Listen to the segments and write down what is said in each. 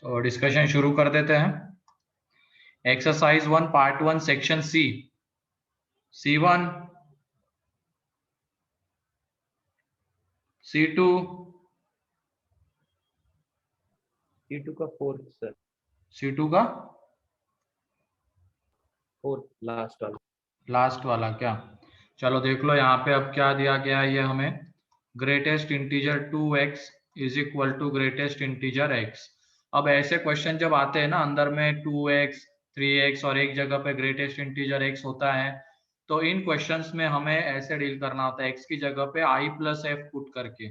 तो डिस्कशन शुरू कर देते हैं। Exercise 1 part 1 section C, C1, C2, C2 का 4th सर, C2 का 4th लास्ट वाला। लास्ट वाला क्या? चलो देख लो यहाँ पे अब क्या दिया गया है। ये हमें greatest integer 2x is equal to greatest integer x। अब ऐसे क्वेश्चन जब आते हैं ना, अंदर में 2x 3x और एक जगह पे ग्रेटेस्ट इंटीजर x होता है, तो इन क्वेश्चंस में हमें ऐसे डील करना होता है। x की जगह पे i प्लस एफ पुट करके,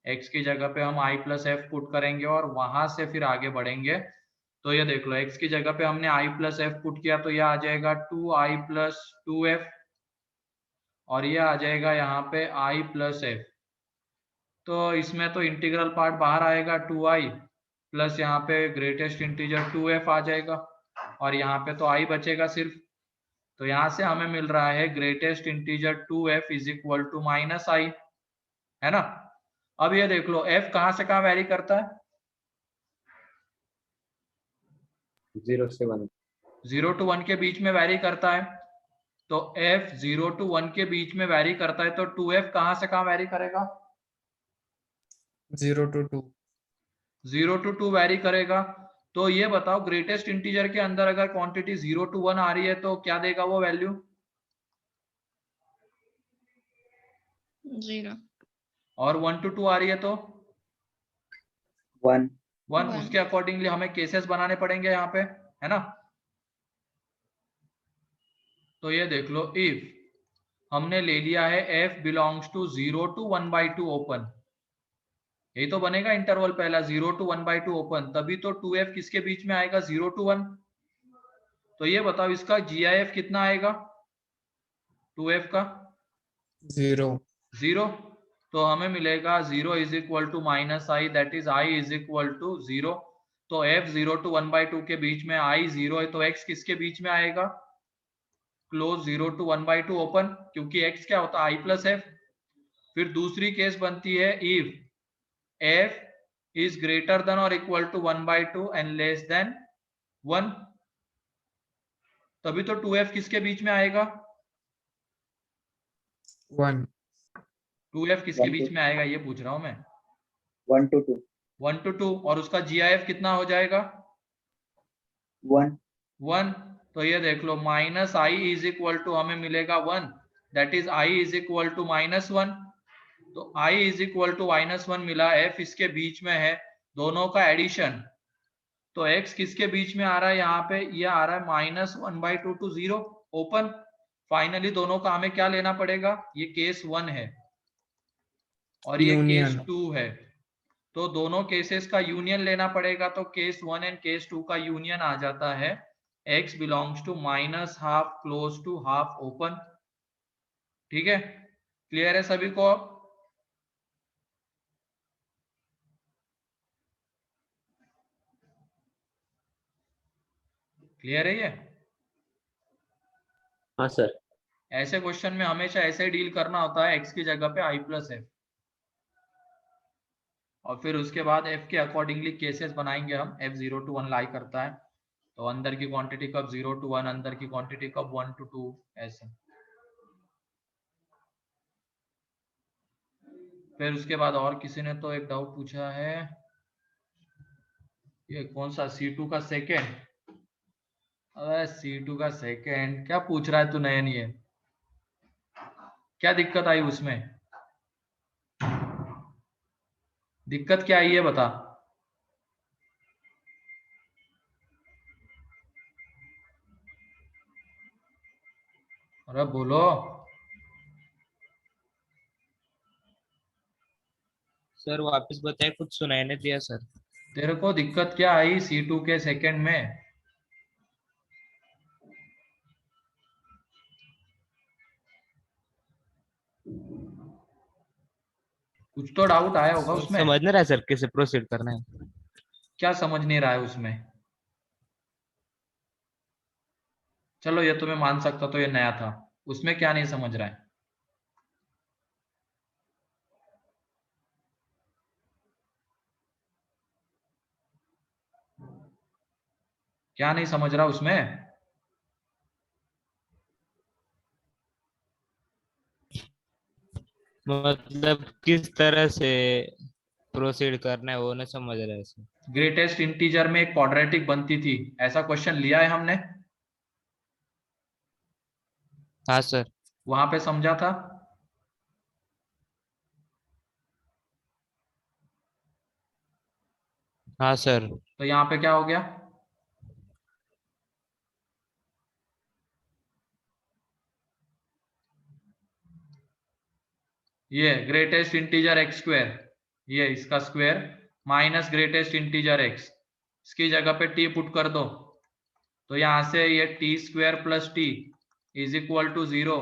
x की जगह पे हम i प्लस एफ पुट करेंगे और वहां से फिर आगे बढ़ेंगे। तो ये देख लो, x की जगह पे हमने i प्लस एफ पुट किया तो ये आ जाएगा 2i प्लस 2f, और ये आ जाएगा यहाँ पे i प्लस एफ। तो इसमें तो इंटीग्रल पार्ट बाहर आएगा, 2i प्लस यहाँ पे ग्रेटेस्ट इंटीजर 2f आ जाएगा, और यहाँ पे तो i बचेगा सिर्फ। तो यहाँ से हमें मिल रहा है greatest integer 2f is equal to minus i, है ना। अब ये देख लो f कहाँ से कहाँ वेरी करता है? 0 से 1। 0 to 1 के बीच में वेरी करता है। तो f 0 to 1 के बीच में वेरी करता है, तो 2f कहाँ से कहाँ वेरी करेगा? 0 to 2। 0 to 2 वेरी करेगा। तो ये बताओ, ग्रेटेस्ट इंटीजर के अंदर अगर क्वांटिटी 0 to 1 आ रही है तो क्या देगा वो वैल्यू? 0। और 1 to 2 आ रही है तो 1। 1। उसके अकॉर्डिंगली हमें केसेस बनाने पड़ेंगे यहाँ पे, है ना। तो ये देख लो, इफ हमने ले लिया है f belongs to 0 to 1/2 open, यही तो बनेगा इंटरवल पहला 0 to 1/2 ओपन, तभी तो 2f किसके बीच में आएगा? 0 to 1। तो ये बताओ इसका GIF कितना आएगा 2f का? 0। तो हमें मिलेगा 0 is equal to minus I, that is i is equal to 0। तो f 0 to 1/2 के बीच में, i 0 है, तो x किसके बीच में आएगा? क्लोज 0 to 1/2 ओपन, क्योंकि x क्या होता है? i plus f. फिर दूसरी केस बनती है if f is greater than और equal to 1/2 and less than 1, तभी तो 2f किसके बीच में आएगा? 1। 2f किसके बीच में आएगा ये पूछ रहा हूं मैं। 1 to 2। 1 to 2, और उसका GIF कितना हो जाएगा? 1। तो ये देख लो, minus i is equal to हमें मिलेगा 1, that is i is equal to -1। तो आई इज इक्वल टू -1 मिला, f इसके बीच में है, दोनों का एडिशन। तो x किसके बीच में आ रहा है यहाँ पे? ये आ रहा है -1/2 to 0 ओपन। फाइनली दोनों का हमें क्या लेना पड़ेगा? ये केस 1 है और ये केस 2 है, तो दोनों केसेस का यूनियन लेना पड़ेगा। तो केस 1 एंड केस 2 का यूनियन आ जाता है x belongs to -half close to half open. ठीक है, क्लियर है सभी को? क्लियर है ये? हाँ सर। ऐसे क्वेश्चन में हमेशा ऐसे डील करना होता है, x की जगह पे i प्लस एफ, और फिर उसके बाद f के अकॉर्डिंगली केसेस बनाएंगे हम। f 0 to 1 लाई करता है, तो अंदर की क्वांटिटी कब 0 to 1, अंदर की क्वांटिटी कब 1 to 2, ऐसे। फिर उसके बाद और किसी ने तो एक डाउट पूछा है, ये कौन सा? C2 का सेकेंड। अरे C2 का सेकेंड क्या पूछ रहा है तू नयन? ये क्या दिक्कत आई उसमें? दिक्कत क्या आई है बता। अरे बोलो। सर वापस बताए, कुछ सुनाई नहीं दिया सर। तेरे को दिक्कत क्या आई C2 के सेकेंड में? कुछ तो डाउट आया होगा उसमें। समझ नहीं रहा सर कैसे प्रोसीड करना है। क्या समझ नहीं रहा है उसमें? चलो ये तो मैं मान सकता, तो ये नया था, उसमें क्या नहीं समझ रहा है? क्या नहीं समझ रहा उसमें? मतलब किस तरह से प्रोसीड करना है वो नहीं समझ रहे सर। ग्रेटेस्ट इंटीजर में एक क्वाड्रेटिक बनती थी, ऐसा क्वेश्चन लिया है हमने, हाँ सर। वहां पे समझा था। हाँ सर। तो यहाँ पे क्या हो गया? ये ग्रेटेस्ट इंटीजर एक्स स्क्वायर, ये इसका square minus greatest integer x, इसकी जगह पे टी पुट कर दो, तो यहां से ये T square plus T is equal to 0,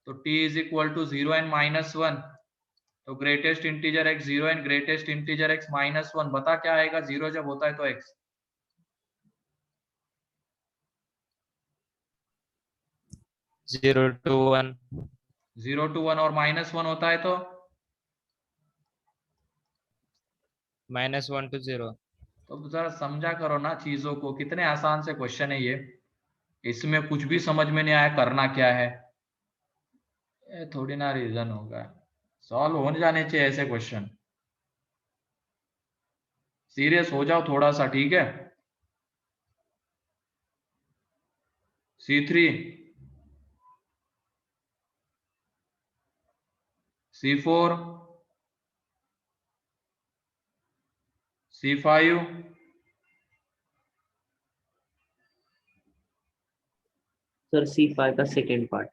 तो T is equal to 0 and -1, तो greatest integer X 0 and greatest integer X -1, बता क्या आएगा 0 जब होता है तो एक्स? 0 to 1। 0 to 1 और -1 होता है तो -1 to 0। तो जरा समझा करो ना चीजों को, कितने आसान से क्वेश्चन है ये, इसमें कुछ भी समझ में नहीं आया करना क्या है, ये थोड़ी ना रीजन होगा, सॉल्व हो जाने चाहिए ऐसे क्वेश्चन। सीरियस हो जाओ थोड़ा सा, ठीक है। C3, C4, C5, sir C5 का सेकेंड पार्ट।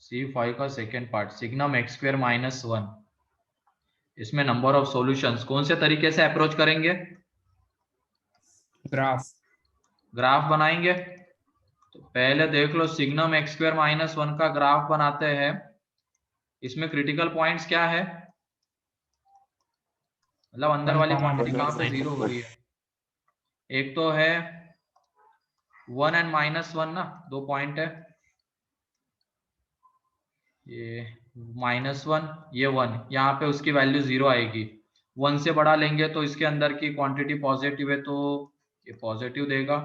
C5 का second part, signum x square -1, इसमें नंबर ऑफ सॉल्यूशंस कौन से तरीके से अप्रोच करेंगे? ग्राफ। ग्राफ बनाएंगे। तो पहले देख लो सिग्नम एक्स स्क्वायर -1 का ग्राफ बनाते हैं। इसमें क्रिटिकल पॉइंट्स क्या है, मतलब अंदर वाली क्वांटिटी कहाँ पे जीरो हो रही है? एक तो है 1 एंड -1 ना, दो पॉइंट है, ये -1 ये 1, यहाँ पे उसकी वैल्यू 0 आएगी। 1 से बड़ा लेंगे तो इसके अंदर की क्वांटिटी पॉजिटिव है तो ये पॉजिटिव देगा,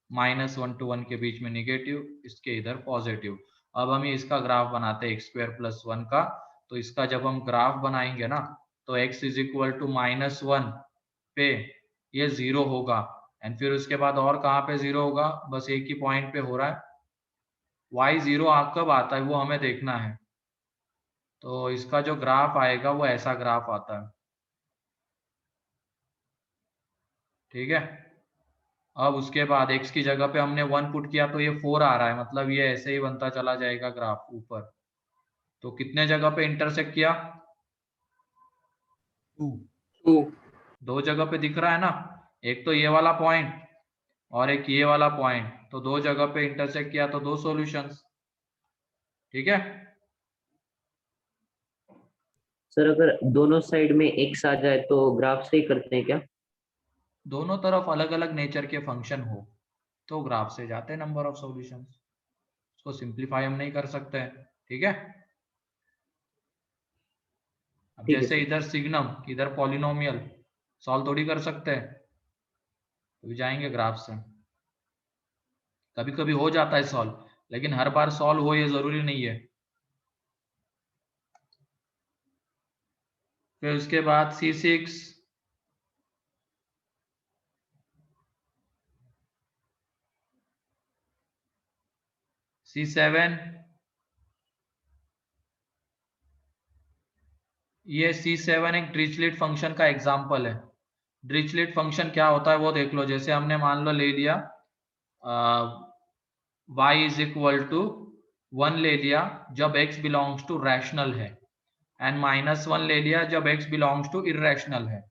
-1 to 1 के बीच में निगेटिव, इसके इधर पॉजिटिव। अब हम इसका ग्राफ बनाते हैं एक्स स्क्वायर प्लस 1 का, तो इसका जब हम ग्राफ बनाएंगे ना, तो x इज इक्वल टू -1 पे ये 0 होगा, एंड फिर उसके बाद और कहाँ पे 0 होगा, बस एक ही पॉइंट पे हो रहा है। y 0 कब आता है वो हमें देखना है, तो इसका जो ग्राफ आएगा वो ऐसा ग्राफ आता है, ठीक है। अब उसके बाद x की जगह पे हमने 1 पुट किया तो ये 4 आ रहा है, मतलब ये ऐसे ही बनता चला जाएगा ग्राफ ऊपर। तो कितने जगह पे इंटरसेक्ट किया? 2। दो जगह पे दिख रहा है ना, एक तो ये वाला पॉइंट और एक ये वाला पॉइंट, तो दो जगह पे इंटरसेक्ट किया तो दो सॉल्यूशंस, ठीक है। सर अगर दोनों साइड में x आ जाए तो ग्राफ से ही करते हैं क्या? दोनों तरफ अलग अलग नेचर के फंक्शन हो तो ग्राफ से जाते हैं नंबर ऑफ सॉल्यूशंस, उसको सिंप्लीफाई हम नहीं कर सकते हैं, ठीक है। अब ठीक है जैसे सर। इधर सिग्नम इधर पॉलिनोमियल सॉल्व थोड़ी कर सकते हैं, तो जाएंगे ग्राफ से। कभी कभी हो जाता है सॉल्व, लेकिन हर बार सॉल्व हो ये जरूरी नहीं है। फिर उसके बाद C6, C7, ये C7 एक डिरिचलेट फंक्शन का एग्जांपल है। डिरिचलेट फंक्शन क्या होता है वो देख लो, जैसे हमने मान लो ले लिया y इज इक्वल टू 1 ले लिया जब x बिलोंग्स टू रैशनल है, एंड -1 ले लिया जब x बिलोंग्स टू इरेशनल है।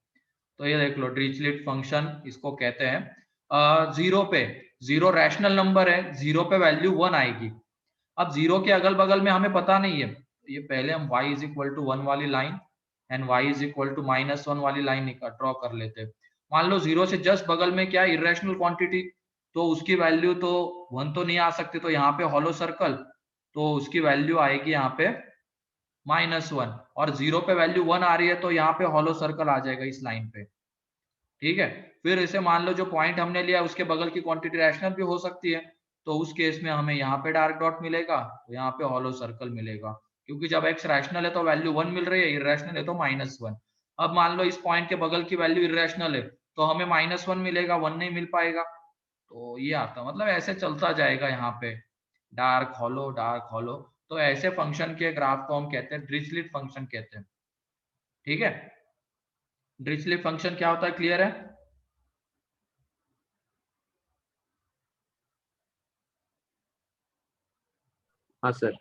तो ये देख लो डिरिचलेट फंक्शन इसको कहते हैं। जीरो पे, जीरो रैशनल नंबर है, जीरो पे वैल्यू 1 आएगी। अब जीरो के अगल बगल में हमें पता नहीं है, ये पहले हम y इज इक्वल टू 1 वाली line and y is equal to -1 वाली लाइन ड्रॉ कर लेते हैं। मान लो जीरो से जस्ट बगल में क्या इरेशनल क्वांटिटी, तो उसकी वैल्यू तो 1 तो नहीं आ सकती, तो यहाँ पे हॉलो सर्कल, तो उसकी वैल्यू आएगी यहाँ पे -1, और जीरो पे वैल्यू 1 आ रही है तो यहाँ पे हॉलो सर्कल आ जाएगा इस लाइन पे। ठीक है। फिर इसे मान लो जो पॉइंट हमने लिया उसके बगल की क्वांटिटी रैशनल भी हो सकती है, तो उस केस में हमें यहाँ पे डार्क डॉट मिलेगा, तो यहाँ पे हॉलो सर्कल मिलेगा, क्योंकि जब x रैशनल है तो वैल्यू 1 मिल रही है, इरेशनल है तो -1। अब मान लो इस पॉइंट के बगल की वैल्यू इरेशनल है तो हमें -1 मिलेगा, 1 नहीं मिल पाएगा। तो ये आता मतलब ऐसे चलता जाएगा यहाँ पे, डार्क हॉलो डार्क हॉलो। तो ऐसे फंक्शन के ग्राफ को हम कहते हैं ड्रिचलेट फंक्शन कहते हैं। ठीक है, ड्रिचलेट फंक्शन क्या होता है, क्लियर है? हाँ सर।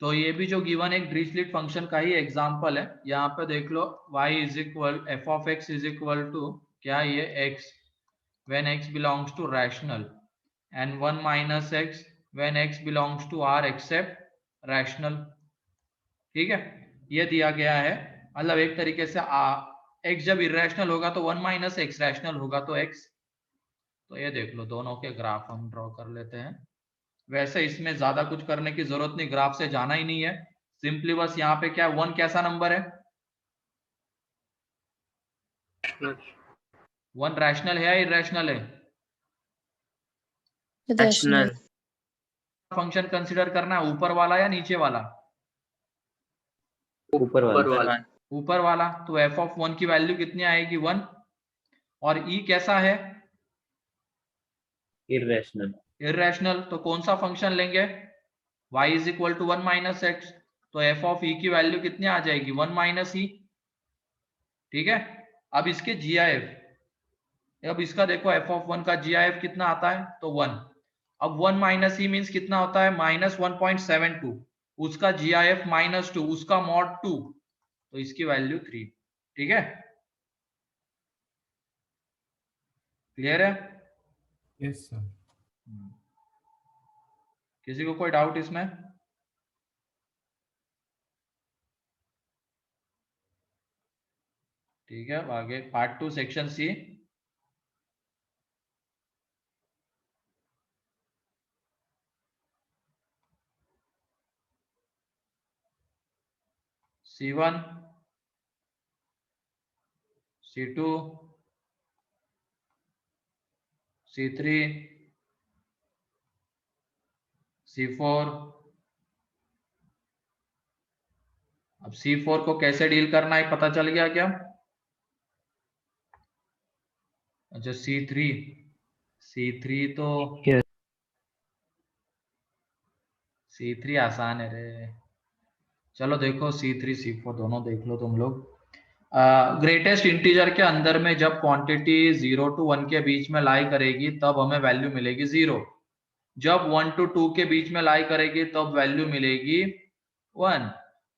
तो ये भी जो गिवन एक ड्रिचलेट फंक्शन का ही एग्जांपल है। यहाँ पे देख लो y is equal F of X is equal to क्या, ये x when x belongs to rational and 1 minus x when x belongs to R except rational। ठीक है, ये दिया गया है। मतलब एक तरीके से x जब इरेशनल होगा तो 1 माइनस एक्स, रैशनल होगा तो x। तो ये देख लो दोनों के ग्राफ हम ड्रॉ कर लेते हैं। वैसे इसमें ज्यादा कुछ करने की जरूरत नहीं, ग्राफ से जाना ही नहीं है, सिंपली बस यहाँ पे क्या, 1 कैसा नंबर है, 1 रैशनल है या इरेशनल है? रैशनल। फंक्शन कंसीडर करना है ऊपर वाला या नीचे वाला? ऊपर वाला। ऊपर वाला। तो एफ ऑफ 1 की वैल्यू कितनी आएगी, 1। और ई कैसा है, इरेशनल। इरेशनल। तो कौन सा फंक्शन लेंगे, y is equal to 1 minus X, तो एफ ऑफ ई की वैल्यू कितनी आ जाएगी, 1 माइनस ई। ठीक है, अब इसके जी आई एफ, अब इसका देखो एफ ऑफ 1 का जी आई एफ कितना आता है, तो 1। अब 1 माइनस ई मीन्स कितना होता है, -1.72, उसका जी आई एफ -2, उसका मॉड 2, तो इसकी वैल्यू 3। ठीक है, क्लियर है? Yes sir. किसी को कोई डाउट इसमें? ठीक है, आगे part 2 section C. C1, C2, C3, C4। अब C4 को कैसे डील करना है पता चल गया क्या? अच्छा C3, C3 तो C3 आसान है रे। चलो देखो C3 C4 दोनों देख लो तुम लोग। ग्रेटेस्ट इंटीजर के अंदर में जब क्वांटिटी 0 to 1 के बीच में लाई करेगी तब हमें वैल्यू मिलेगी 0। जब 1 to 2 के बीच में लाई करेगी तब वैल्यू मिलेगी 1।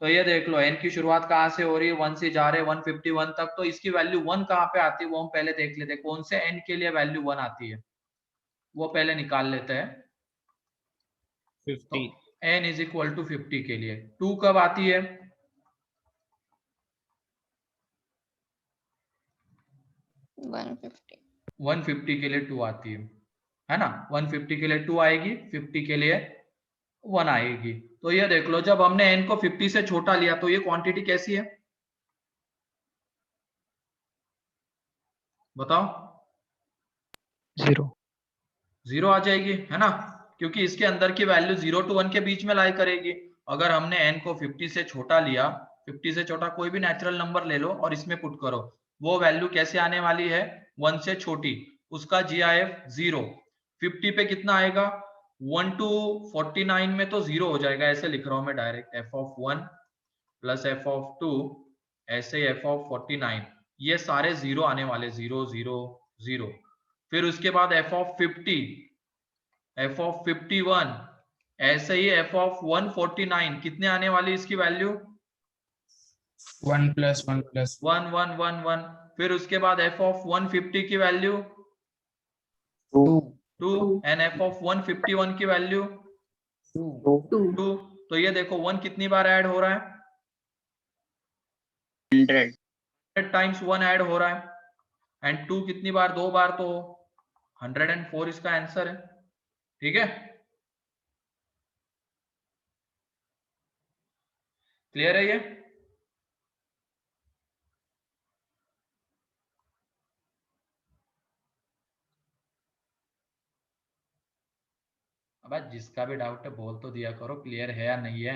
तो ये देख लो n की शुरुआत कहाँ से हो रही है, 1 से जा रहे हैं 151 तक, तो इसकी वैल्यू 1 कहाँ पे आती है वो हम पहले देख लेते हैं। कौन से n के लिए वैल्यू 1 आती है वो पहले निकाल लेते हैं। 50। तो n इज इक्वल टू 50 के लिए 2 कब आती है, 150 के लिए 2 आती है ना, 150 के लिए 2 आएगी, 50 के लिए 1 आएगी। तो ये देख लो जब हमने n को 50 से छोटा लिया तो ये क्वांटिटी कैसी है बताओ, 0 आ जाएगी है ना, क्योंकि इसके अंदर की वैल्यू 0 to 1 के बीच में लाई करेगी। अगर हमने n को 50 से छोटा लिया, 50 से छोटा कोई भी नेचुरल नंबर ले लो और इसमें पुट करो, वो वैल्यू कैसे आने वाली है, 1 से छोटी, उसका GIF 0। 50 पे कितना आएगा, 1 to 49 में तो 0 हो जाएगा, ऐसे लिख रहा हूं मैं direct, f of 1 plus f of 2 ऐसे f of 49, ये सारे 0 आने वाले, 0 0 0। फिर उसके बाद f of 50, f of 51, ऐसे ही f of 149 कितने आने वाली इसकी वैल्यू, 1 + 1 + 1 1 1 1। फिर उसके बाद f of 150 की वैल्यू 2 एंड f of 151 की वैल्यू 2। तो ये देखो 1 कितनी बार ऐड हो रहा है, 100 टाइम्स 1 ऐड हो रहा है, एंड 2 कितनी बार, 2 बार, तो 104 इसका आंसर है। ठीक है, क्लियर है ये? अब जिसका भी डाउट है बोल तो दिया करो, क्लियर है या नहीं है।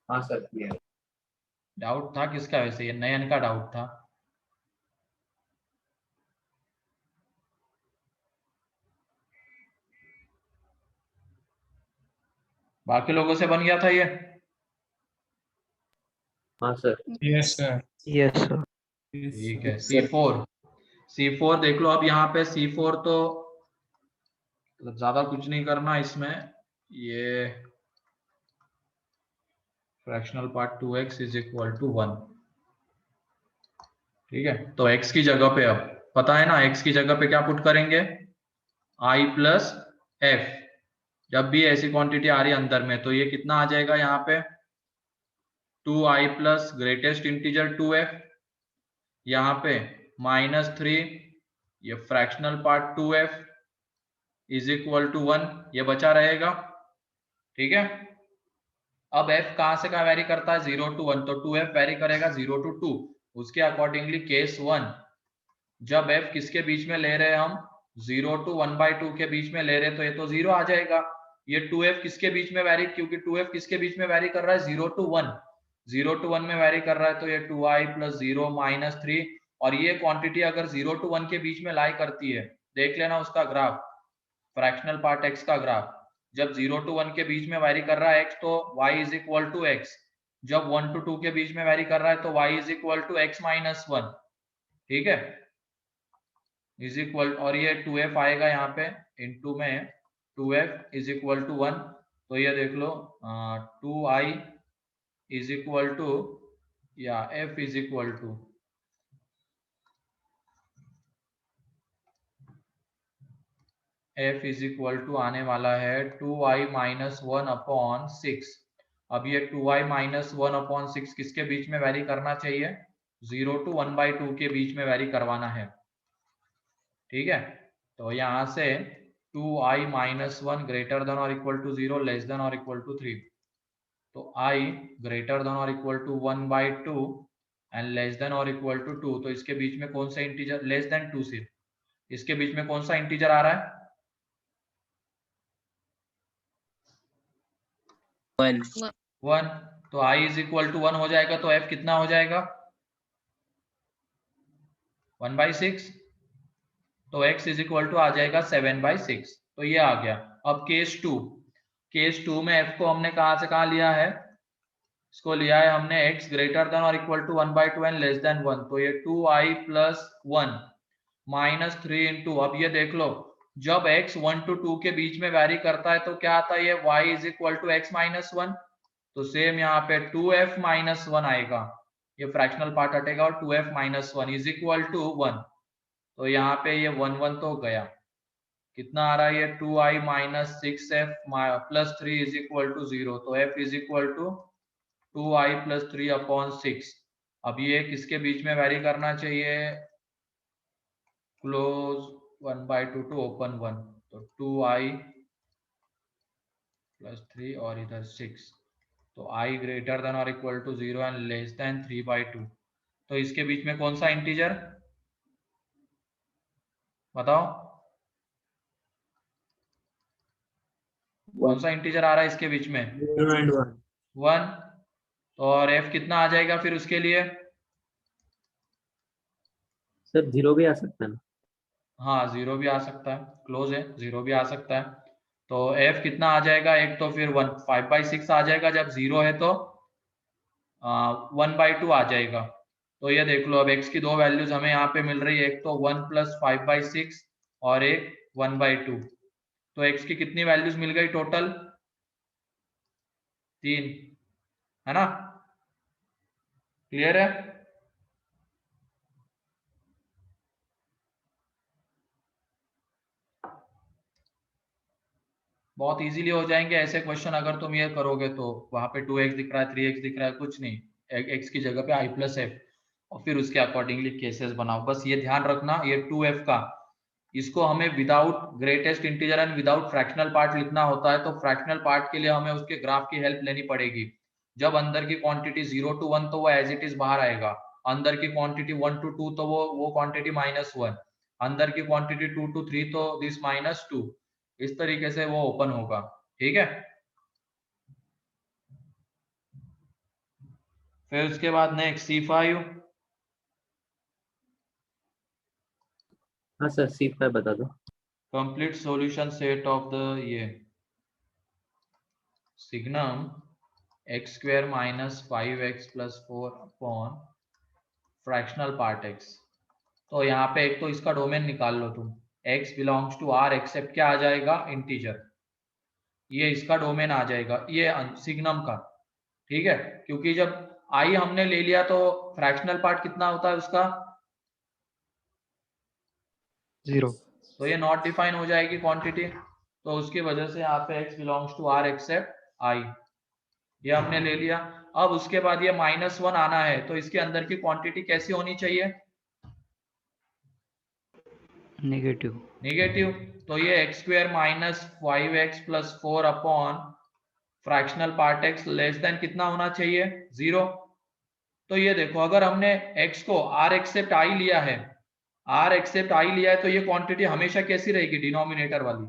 हाँ सर क्लियर। डाउट था किसका वैसे? ये नयन का डाउट था। बाकी लोगों से बन गया था ये? हाँ sir. Yes sir. Yes sir. ठीक है। C4 देख लो। अब यहाँ पे C4 तो ज्यादा कुछ नहीं करना इसमें। ये fractional part 2x is equal to 1। ठीक है, तो x की जगह पे अब पता है ना, x की जगह पे क्या पुट करेंगे? I plus f। जब भी ऐसी क्वांटिटी आ रही है अंदर में तो ये कितना आ जाएगा यहाँ पे? 2i plus greatest integer 2f, यहाँ पे -3, ये fractional part 2f is equal to 1, ये बचा रहेगा। ठीक है, अब f कहां से कहां वेरी करता है? 0 to 1, तो 2f वेरी करेगा 0 to 2। उसके अकॉर्डिंगली केस 1, जब f किसके बीच में ले रहे हैं हम? 0 to 1/2 के बीच में ले रहे हैं, तो ये तो 0 आ जाएगा। ये 2f किसके बीच में वेरी, क्योंकि 2f किसके बीच में वेरी कर रहा है? 0 to 1। 0 to 1 में वेरी कर रहा है, तो ये 2i प्लस 0 -3। और ये क्वांटिटी अगर 0 to 1 के बीच में लाई करती है, देख लेना उसका ग्राफ, फ्रैक्शनल पार्ट x का ग्राफ। जब 0 to 1 के बीच में वेरी कर रहा है x, तो y is equal to x। जब 1 to 2 के बीच में वेरी कर रहा है तो y is equal to x minus 1। ठीक है, इज इक्वल, और ये 2f आएगा यहाँ पे इनटू में 2f इज इक्वल टू 1। तो ये देख लो 2i इज इक्वल टू, या f is equal to, f is equal to आने वाला है 2i माइनस 1/6। अब ये 2i माइनस 1/6 किसके बीच में वेरी करना चाहिए? 0 to 1/2 के बीच में वेरी करवाना है। ठीक है, तो यहाँ से 2i माइनस 1 ग्रेटर देन और इक्वल टू 0, लेस देन और इक्वल टू 3। तो i ग्रेटर देन और equal to 1/2 and less than और इक्वल टू 2। तो इसके बीच में कौन सा इंटीजर? लेस देन 2 से इसके बीच में कौन सा इंटीजर आ रहा है? 1। तो i इज इक्वल टू 1 हो जाएगा, तो f कितना हो जाएगा? 1/6। तो x इज इक्वल टू आ जाएगा 7/6। तो ये आ गया। अब केस 2 में f को हमने कहां से कहां लिया है? इसको लिया है हमने x ग्रेटर देन और equal to 1/2 and less than 1। तो ये 2i प्लस 1 -3 इंटू, अब ये देख लो, जब x 1 to 2 के बीच में वेरी करता है तो क्या आता है? ये y is equal to x minus 1। तो सेम यहाँ पे 2f माइनस 1 आएगा, ये फ्रैक्शनल पार्ट हटेगा और 2f minus 1 is equal to 1। तो यहाँ पे ये 1 तो गया। कितना आ रहा है? ये 2i minus 6f plus 3 is equal to 0। तो f is equal to 2i plus 3/6। अब ये किसके बीच में वेरी करना चाहिए? Close 1/2 to open 1। तो 2i प्लस 3 और इधर 6। तो i ग्रेटर देन और equal to 0 and less than 3/2। तो इसके बीच में कौन सा इंटीजर बताओ? कौन सा इंटीजर आ रहा है इसके बीच में? 1। तो और f कितना आ जाएगा फिर उसके लिए? सर 0 भी आ सकता है ना? हाँ 0 भी आ सकता है, क्लोज है, 0 भी आ सकता है। तो f कितना आ जाएगा? एक तो फिर 5/6 आ जाएगा, जब 0 है तो 1/2 आ जाएगा। तो ये देख लो, अब x की दो वैल्यूज हमें यहाँ पे मिल रही है, एक तो 1 प्लस 5/6 और एक 1/2। तो x की कितनी वैल्यूज मिल गई टोटल? 3, है ना? क्लियर है? बहुत इजीली हो जाएंगे ऐसे क्वेश्चन अगर तुम ये करोगे तो। वहां पे 2x दिख रहा है, 3x दिख रहा है, कुछ नहीं, x की जगह पे i प्लस f, और फिर उसके अकॉर्डिंगली केसेस बनाओ। बस ये ध्यान रखना, ये 2f का, इसको हमें without greatest integer and without fractional part लिखना होता है। तो फ्रैक्शनल पार्ट के लिए हमें उसके ग्राफ की हेल्प लेनी पड़ेगी। जब अंदर की क्वांटिटी 0 to 1 तो वो एज इट इज बाहर आएगा, अंदर की क्वांटिटी 1 to 2 तो वो क्वांटिटी -1, अंदर की क्वांटिटी 2 to 3 तो दिस -2। इस तरीके से वो ओपन होगा। ठीक है, फिर उसके बाद नेक्स्ट C5। हाँ सर, C5 बता दो। Complete solution set of the ये signum x² - 5x + 4 upon fractional part x। तो यहाँ पे एक तो इसका डोमेन निकाल लो तुम, x belongs to R except क्या आ जाएगा, इंटीजर। ये इसका डोमेन आ जाएगा, ये सिग्नम का। ठीक है, क्योंकि जब I हमने ले लिया तो फ्रैक्शनल पार्ट कितना होता है उसका, 0। तो ये नॉट डिफाइन हो जाएगी क्वांटिटी। तो उसकी वजह से यहाँ पे x belongs to R except I, ये हमने ले लिया। अब उसके बाद ये -1 आना है, तो इसके अंदर की क्वांटिटी कैसी होनी चाहिए, नेगेटिव। नेगेटिव। तो ये x² - 5x + 4 upon fractional part x less than कितना होना चाहिए, 0। तो ये देखो, अगर हमने x को R एक्सेप्ट I लिया है, R एक्सेप्ट I लिया है, तो ये क्वांटिटी हमेशा कैसी रहेगी, डिनोमिनेटर वाली।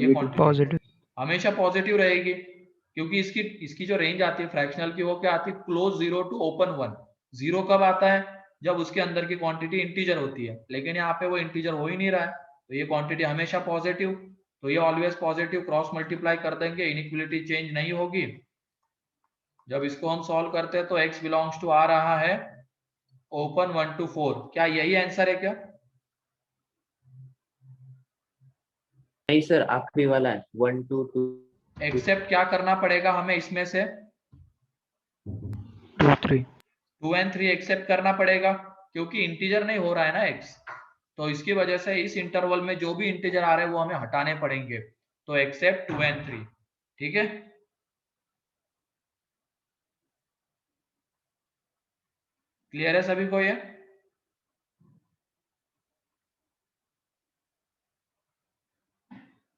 ये क्वांटिटी पॉजिटिव। हमेशा पॉजिटिव रहेगी, क्योंकि इसकी जो रेंज आती है फ्रैक्शनल की, वो क्या आती है, क्लोज 0 टू ओपन 1। 0 कब आता है, जब उसके अंदर की क्वांटिटी इंटीजर होती है, लेकिन यहाँ पे वो इंटीजर हो ही नहीं रहा है, तो ये क्वांटिटी हमेशा पॉजिटिव। तो ये ऑलवेज पॉजिटिव, क्रॉस मल्टीप्लाई कर देंगे, इनइक्वालिटी चेंज नहीं होगी। जब इसको हम सॉल्व करते हैं तो x बिलोंग्स टू आ रहा है ओपन 1 to 4। क्या यही आंसर है क्या, नहीं सर, आखिरी वाला है 1 to 2। एक्सेप्ट क्या करना पड़ेगा हमें, इसमें से 2 3। 2 and 3 एक्सेप्ट करना पड़ेगा, क्योंकि इंटीजर नहीं हो रहा है ना x। तो इसकी वजह से इस इंटरवल में जो भी इंटीजर आ रहे हैं वो हमें हटाने पड़ेंगे। तो एक्सेप्ट 2 and 3। ठीक है, क्लियर है सभी को ये,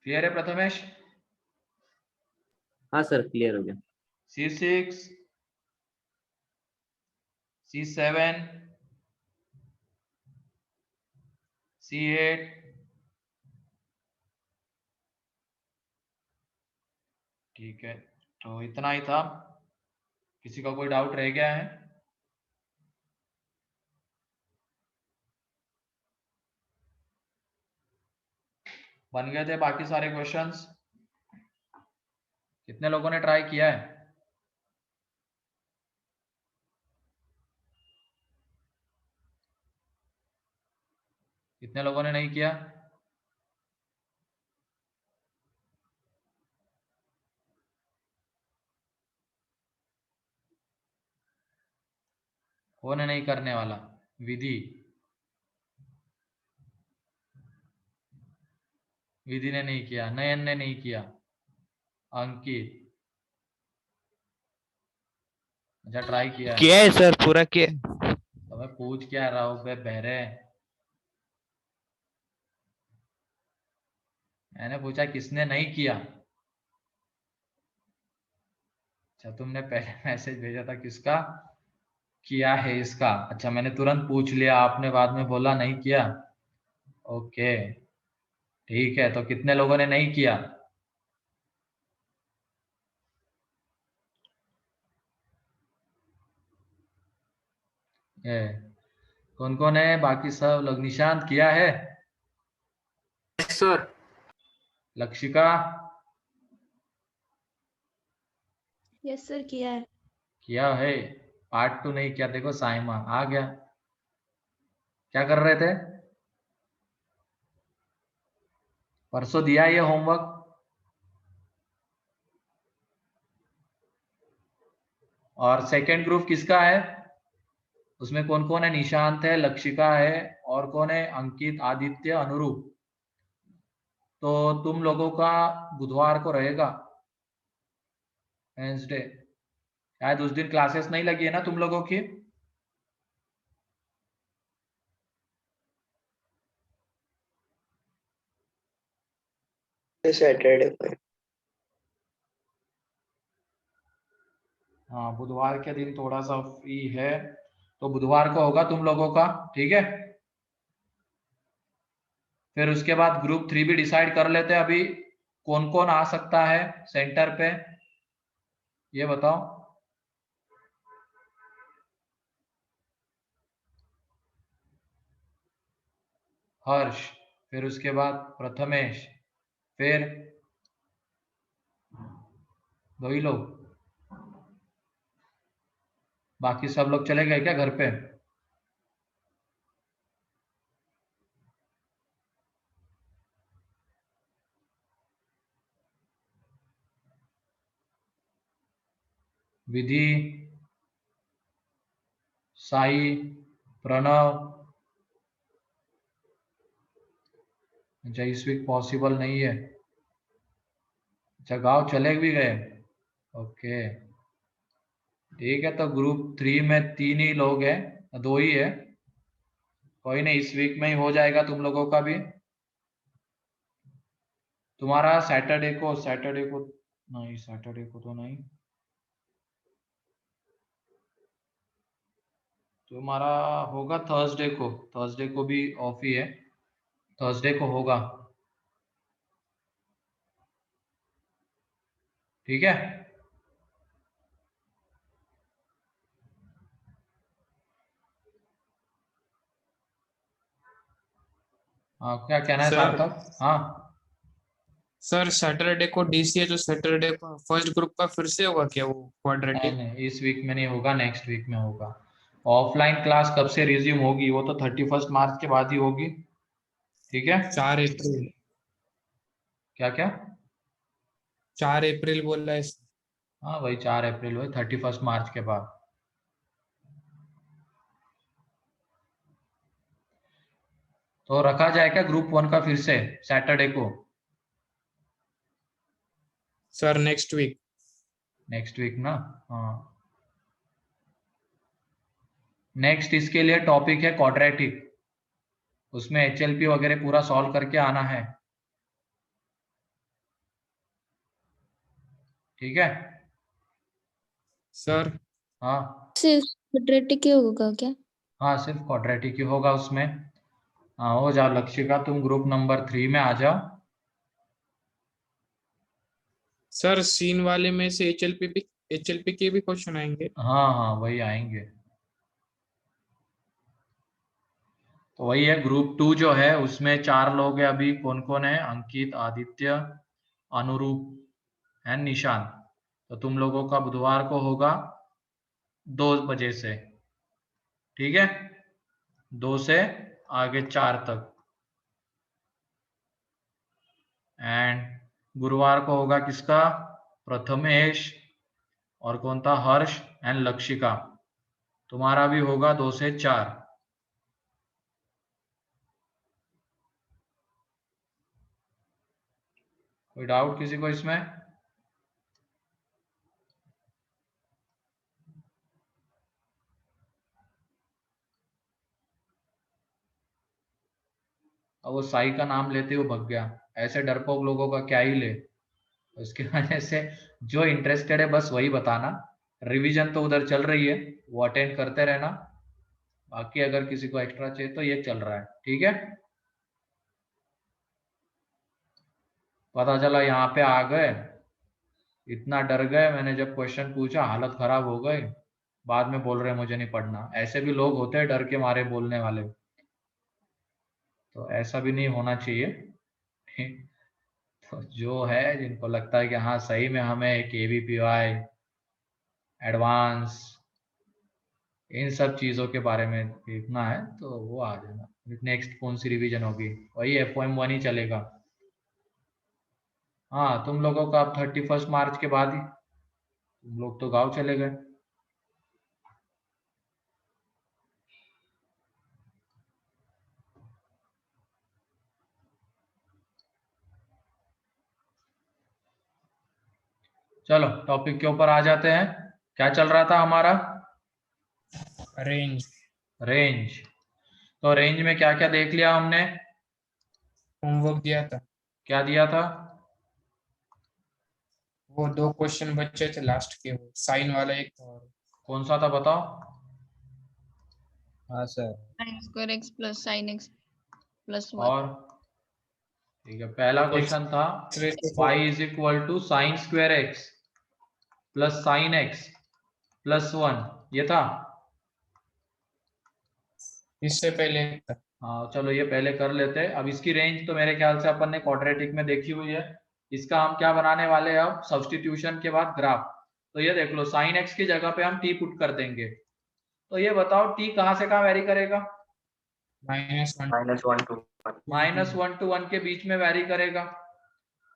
क्लियर है प्रथमेश। हाँ सर, क्लियर हो गया। C6 C7 C8। ठीक है, तो इतना ही था। किसी का कोई डाउट रह गया है, बन गए थे बाकी सारे क्वेश्चंस। कितने लोगों ने ट्राई किया है, कितने लोगों ने नहीं किया, कौन है नहीं करने वाला, विधि, विधि ने नहीं किया, नयन ने नहीं किया, अंकित, अच्छा ट्राई किया है। किया है सर, पूरा किया। तो मैं पूछ क्या रहा हूँ बे बहरे, मैंने पूछा किसने नहीं किया। अच्छा, तुमने पहले मैसेज भेजा था किसका किया है इसका, अच्छा मैंने तुरंत पूछ लिया, आपने बाद में बोला नहीं किया। ओके, ठीक है, तो कितने लोगों ने नहीं किया, ये कौन कौन है, बाकी सब लोग, निशांत किया है, सर। लक्षिका यस सर, किया है। किया है, पार्ट 2 नहीं किया, देखो साइमा आ गया, क्या कर रहे थे, परसों दिया ये होमवर्क, और सेकंड ग्रुप किसका है, उसमें कौन कौन है, निशांत है, लक्षिका है, और कौन है, अंकित, आदित्य, अनुरूप। तो तुम लोगों का बुधवार को रहेगा वेंसडे, शायद उस दिन क्लासेस नहीं लगी है ना तुम लोगों की, सैटरडे को। हाँ बुधवार के दिन थोड़ा सा फ्री है, तो बुधवार को होगा तुम लोगों का, ठीक है। फिर उसके बाद ग्रुप 3 भी डिसाइड कर लेते हैं अभी कौन कौन आ सकता है सेंटर पे, ये बताओ। हर्ष, फिर उसके बाद प्रथमेश, फिर 2 ही लोग, बाकी सब लोग चले गए क्या घर पे? विधि, साई, प्रणव, अच्छा इस वीक पॉसिबल नहीं है, अच्छा गाँव चले भी गए, ओके ठीक है। तो ग्रुप 3 में 3 ही लोग हैं, 2 ही है, कोई नहीं इस वीक में ही हो जाएगा तुम लोगों का भी। तुम्हारा सैटरडे को नहीं, सैटरडे को तो नहीं, तुम्हारा होगा थर्सडे को भी ऑफ ही है, थर्सडे को होगा, ठीक है। हाँ क्या कहना है सर सार्थक? हाँ सर सैटरडे को डीसी है, जो सैटरडे को फर्स्ट ग्रुप का फिर से होगा क्या वो नहीं क्वाड्रेटिक? नहीं, इस वीक में नहीं होगा, नेक्स्ट वीक में होगा। ऑफलाइन क्लास कब से रिज्यूम होगी, वो तो 31 मार्च के बाद ही होगी, ठीक है। 4 अप्रैल। क्या क्या? 4 अप्रैल बोल रहा है। हाँ वही 4 अप्रैल, वही 31 मार्च के बाद। तो रखा जाए क्या ग्रुप 1 का फिर से सैटरडे को? Sir next week. Next week ना, हाँ। नेक्स्ट इसके लिए टॉपिक है क्वाड्रेटिक, उसमें HLP वगैरह पूरा सॉल्व करके आना है, ठीक है। सर हाँ सिर्फ क्वाड्रेटिक ही होगा क्या? हाँ सिर्फ क्वाड्रेटिक ही होगा उसमें। हाँ हो जाओ लक्षिका, तुम ग्रुप नंबर 3 में आ जाओ। सर सीन वाले में से एचएलपी के भी क्वेश्चन आएंगे? हाँ हाँ वही आएंगे, तो वही है। ग्रुप 2 जो है उसमें 4 लोग हैं अभी, कौन कौन है? अंकित, आदित्य, अनुरूप एंड निशांत। तो तुम लोगों का बुधवार को होगा 2 बजे से, ठीक है, 2 से आगे 4 तक। एंड गुरुवार को होगा किसका? प्रथमेश, और कौन था? हर्ष एंड लक्षिका। तुम्हारा भी होगा 2 से 4। कोई डाउट किसी को इसमें? अब वो साई का नाम लेते हुए भग गया, ऐसे डरपोक लोगों का क्या ही ले। उसकी वजह से जो इंटरेस्टेड है बस वही बताना, रिवीजन तो उधर चल रही है, वो अटेंड करते रहना, बाकी अगर किसी को एक्स्ट्रा चाहिए तो ये चल रहा है, ठीक है। पता चला यहाँ पे आ गए, इतना डर गए, मैंने जब क्वेश्चन पूछा हालत खराब हो गई, बाद में बोल रहे मुझे नहीं पढ़ना। ऐसे भी लोग होते हैं डर के मारे बोलने वाले, तो ऐसा भी नहीं होना चाहिए। तो जो है जिनको लगता है कि हाँ सही में हमें KVPY, एडवांस, इन सब चीज़ों के बारे में देखना है तो वो आ जाना। नेक्स्ट कौन सी रिवीजन होगी? वही FOM1 ही चलेगा। हाँ तुम लोगों का अब 31 मार्च के बाद ही, तुम लोग तो गाँव चले गए। चलो टॉपिक के ऊपर आ जाते हैं, क्या चल रहा था हमारा? रेंज। रेंज। तो रेंज में क्या क्या देख लिया हमने? होमवर्क दिया था। क्या दिया था? वो 2 क्वेश्चन बचे थे लास्ट के, वो साइन वाला एक था और कौन सा था बताओ? हाँ sir. Sine square x plus sine x plus one. और ठीक है, पहला क्वेश्चन था y is equal to sine square x plus sine x plus 1, ये था। इससे पहले एक था। हाँ चलो ये पहले कर लेते हैं। अब इसकी रेंज तो मेरे ख्याल से अपन ने क्वाड्रेटिक में देखी हुई है। इसका हम क्या बनाने वाले हैं अब सब्स्टिट्यूशन के बाद? ग्राफ। तो ये देख लो, साइन एक्स की जगह पे हम t पुट कर देंगे। तो ये बताओ t कहाँ से कहाँ वेरी करेगा? -1 to 1 के बीच में वेरी करेगा।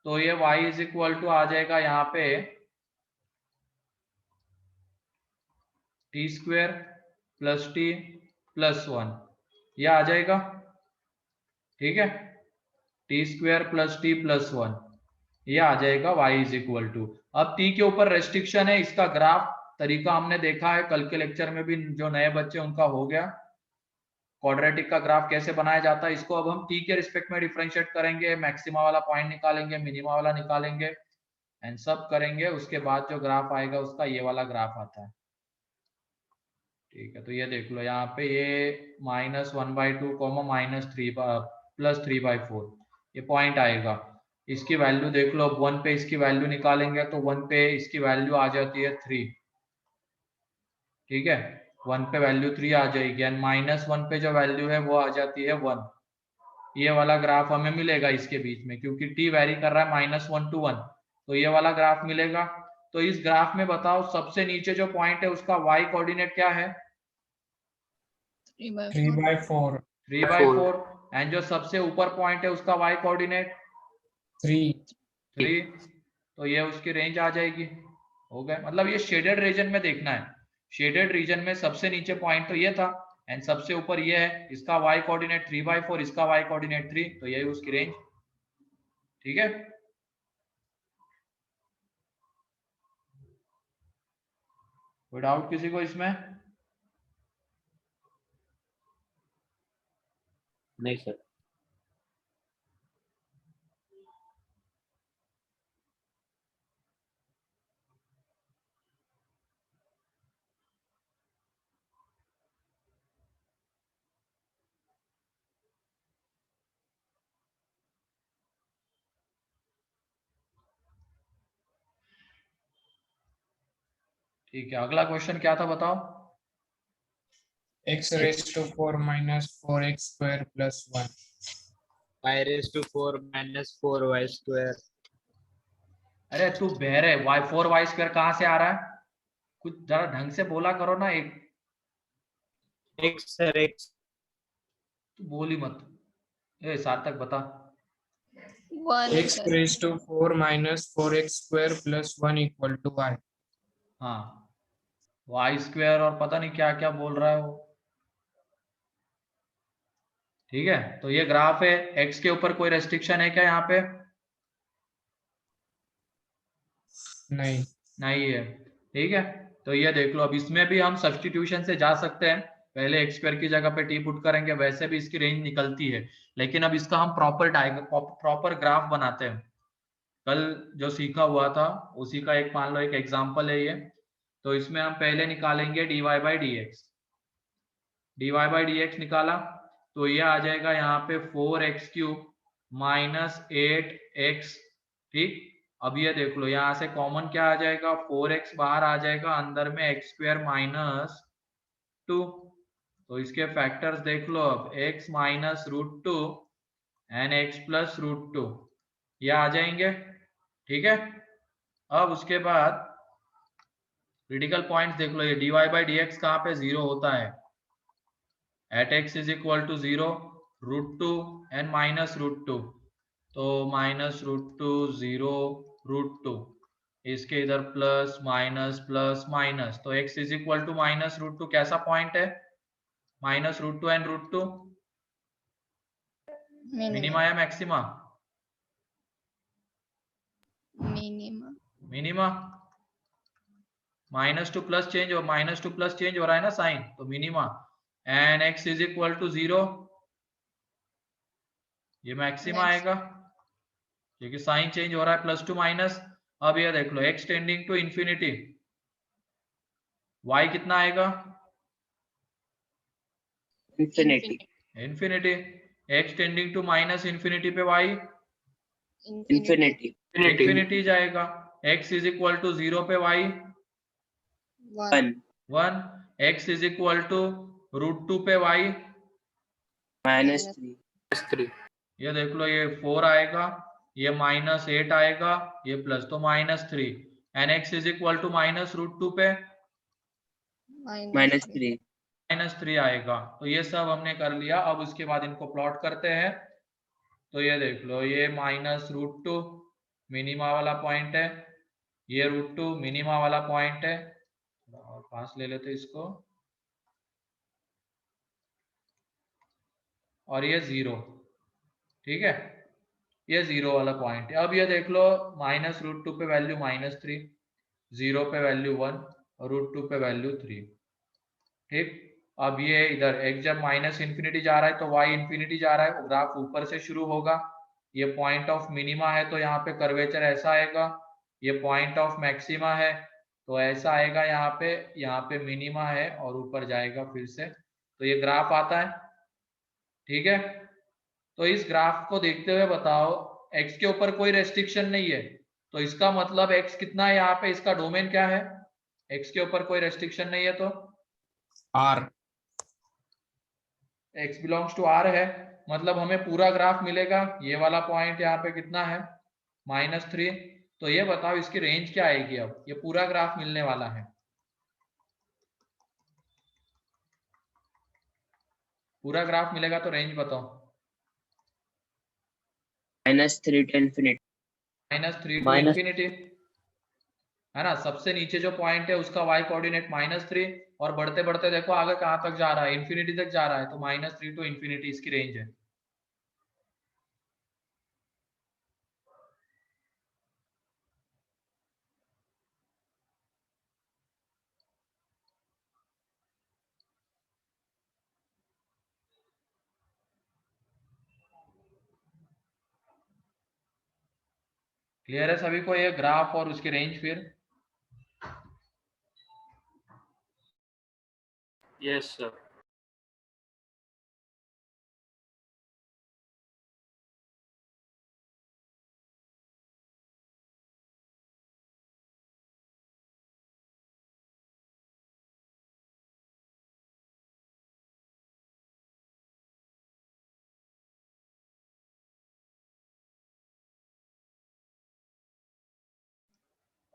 तो ये y इज इक्वल टू आ जाएगा यहाँ पे T square plus T plus 1, यह आ जाएगा। ठीक है, T square plus T plus 1, यह आ जाएगा y इज इक्वल टू। अब t के ऊपर रेस्ट्रिक्शन है, इसका ग्राफ तरीका हमने देखा है कल के लेक्चर में भी, जो नए बच्चे उनका हो गया। क्वाड्रेटिक का ग्राफ कैसे बनाया जाता है, इसको अब हम t के रिस्पेक्ट में डिफरेंशिएट करेंगे, मैक्सिमा वाला पॉइंट निकालेंगे, मिनिमा वाला निकालेंगे एंड सब करेंगे। उसके बाद जो ग्राफ आएगा उसका ये वाला ग्राफ आता है। ठीक है, तो ये देख लो यहाँ पे ये -1/2 -3 प्लस 3/4 ये पॉइंट आएगा। इसकी वैल्यू देख लो, अब 1 पे इसकी वैल्यू निकालेंगे तो 1 पे इसकी वैल्यू आ जाती है 3। ठीक है, 1 पे वैल्यू 3 आ जाएगी एंड -1 पे जो वैल्यू है वो आ जाती है 1। ये वाला ग्राफ हमें मिलेगा इसके बीच में, क्योंकि t वेरी कर रहा है -1 to 1, तो ये वाला ग्राफ मिलेगा। तो इस ग्राफ में बताओ सबसे नीचे जो पॉइंट है उसका y कोऑर्डिनेट क्या है? 3/4 3/4 एंड जो सबसे ऊपर पॉइंट है उसका y कोऑर्डिनेट 3। तो ये उसकी रेंज आ जाएगी। हो गया, मतलब ये शेडेड रीजन में देखना है। शेडेड रीजन में सबसे नीचे पॉइंट तो ये था एंड सबसे ऊपर ये है, इसका y कोऑर्डिनेट 3/4, इसका y कोऑर्डिनेट 3, तो यही उसकी रेंज। ठीक है, कोई डाउट किसी को इसमें? नहीं सर। ठीक है, अगला क्वेश्चन क्या था बताओ? x⁴ - 4x² + 1। y⁴ - 4y square। अरे तू बहर है, y4y² कहाँ से आ रहा है? कुछ जरा ढंग से बोला करो ना। एक x सर x। तू बोली मत। ए सार्थक बता। x⁴ - 4x² + 1 = y। हाँ, y² और पता नहीं क्या क्या बोल रहा है वो। ठीक है, तो ये ग्राफ है, x के ऊपर कोई रेस्ट्रिक्शन है क्या यहाँ पे? नहीं नहीं है। ठीक है, तो ये देख लो, अब इसमें भी हम सब्स्टिट्यूशन से जा सकते हैं। पहले x² की जगह पे t पुट करेंगे, वैसे भी इसकी रेंज निकलती है। लेकिन अब इसका हम प्रॉपर ग्राफ बनाते हैं। कल जो सीखा हुआ था उसी का एक मान लो एक एग्जांपल है ये। तो इसमें हम पहले निकालेंगे dy/dx। dy/dx निकाला तो ये आ जाएगा यहाँ पे 4x³ - 8x। ठीक, अब ये देख लो यहाँ से कॉमन क्या आ जाएगा, 4x बाहर आ जाएगा, अंदर में x² - 2। तो इसके फैक्टर्स देख लो, अब x - √2 एंड x + √2 ये आ जाएंगे। ठीक है, अब उसके बाद क्रिटिकल पॉइंट्स देख लो, ये dy/dx कहाँ पे 0 होता है? at x = 0, √2 एंड -√2, तो -√2 0 √2, इसके इधर प्लस माइनस प्लस माइनस, तो x = -√2 कैसा पॉइंट है? -√2 एंड √2 मिनिमा या मैक्सिमा? मिनिमा। -2 प्लस चेंज हो, -2 प्लस चेंज हो रहा है ना साइन, तो मिनिमा। एंड x = 0, ये मैक्सिमा आएगा क्योंकि साइन चेंज हो रहा है, +2 - अब ये देख लो x tending to infinity, y कितना आएगा? Infinity. Infinity. x tending to minus infinity पे y इंफिनिटी। इंफिनिटी जाएगा। x इज इक्वल टू 0 पे y 1 1, x is equal to √2 पे y, -3। ये देख लो ये 4 आएगा, ये -8 आएगा, ये प्लस तो -3, and x is equal to -√2 पे -3। -3 आएगा। तो ये सब हमने कर लिया। अब उसके बाद इनको प्लॉट करते हैं। तो ये देख लो ये -√2 मिनिमा वाला पॉइंट है, ये √2 मिनिमा वाला पॉइंट है, और पास ले लेते इसको, और ये 0, ठीक है, ये 0 वाला पॉइंट है। अब ये देख लो -√2 पे वैल्यू -3, 0 पे वैल्यू 1 और √2 पे वैल्यू 3, ठीक। अब ये इधर x जब -∞ जा रहा है तो y इंफिनिटी जा रहा है, ग्राफ ऊपर से शुरू होगा, ये पॉइंट ऑफ मिनिमा है तो यहाँ पे कर्वेचर ऐसा आएगा, ये पॉइंट ऑफ मैक्सिमा है तो ऐसा आएगा, यहाँ पे मिनिमा है और ऊपर जाएगा फिर से, तो ये ग्राफ आता है, ठीक है। तो इस ग्राफ को देखते हुए बताओ x के ऊपर कोई रेस्ट्रिक्शन नहीं है, तो इसका मतलब x कितना है यहाँ पे, इसका डोमेन क्या है? x के ऊपर कोई रेस्ट्रिक्शन नहीं है तो R। x belongs to R है, मतलब हमें पूरा ग्राफ मिलेगा। ये वाला पॉइंट यहाँ पे कितना है? -3। तो ये बताओ इसकी रेंज क्या आएगी? अब ये पूरा ग्राफ मिलने वाला है, पूरा ग्राफ मिलेगा तो रेंज बताओ। -3 to infinity। -3 टू इंफिनिटी है ना। सबसे नीचे जो पॉइंट है उसका y कोऑर्डिनेट -3, और बढ़ते बढ़ते देखो आगे कहां तक जा रहा है, इंफिनिटी तक जा रहा है, तो -3 टू इंफिनिटी इसकी रेंज है। क्लियर है सभी को ये ग्राफ और उसकी रेंज? फिर यस सर।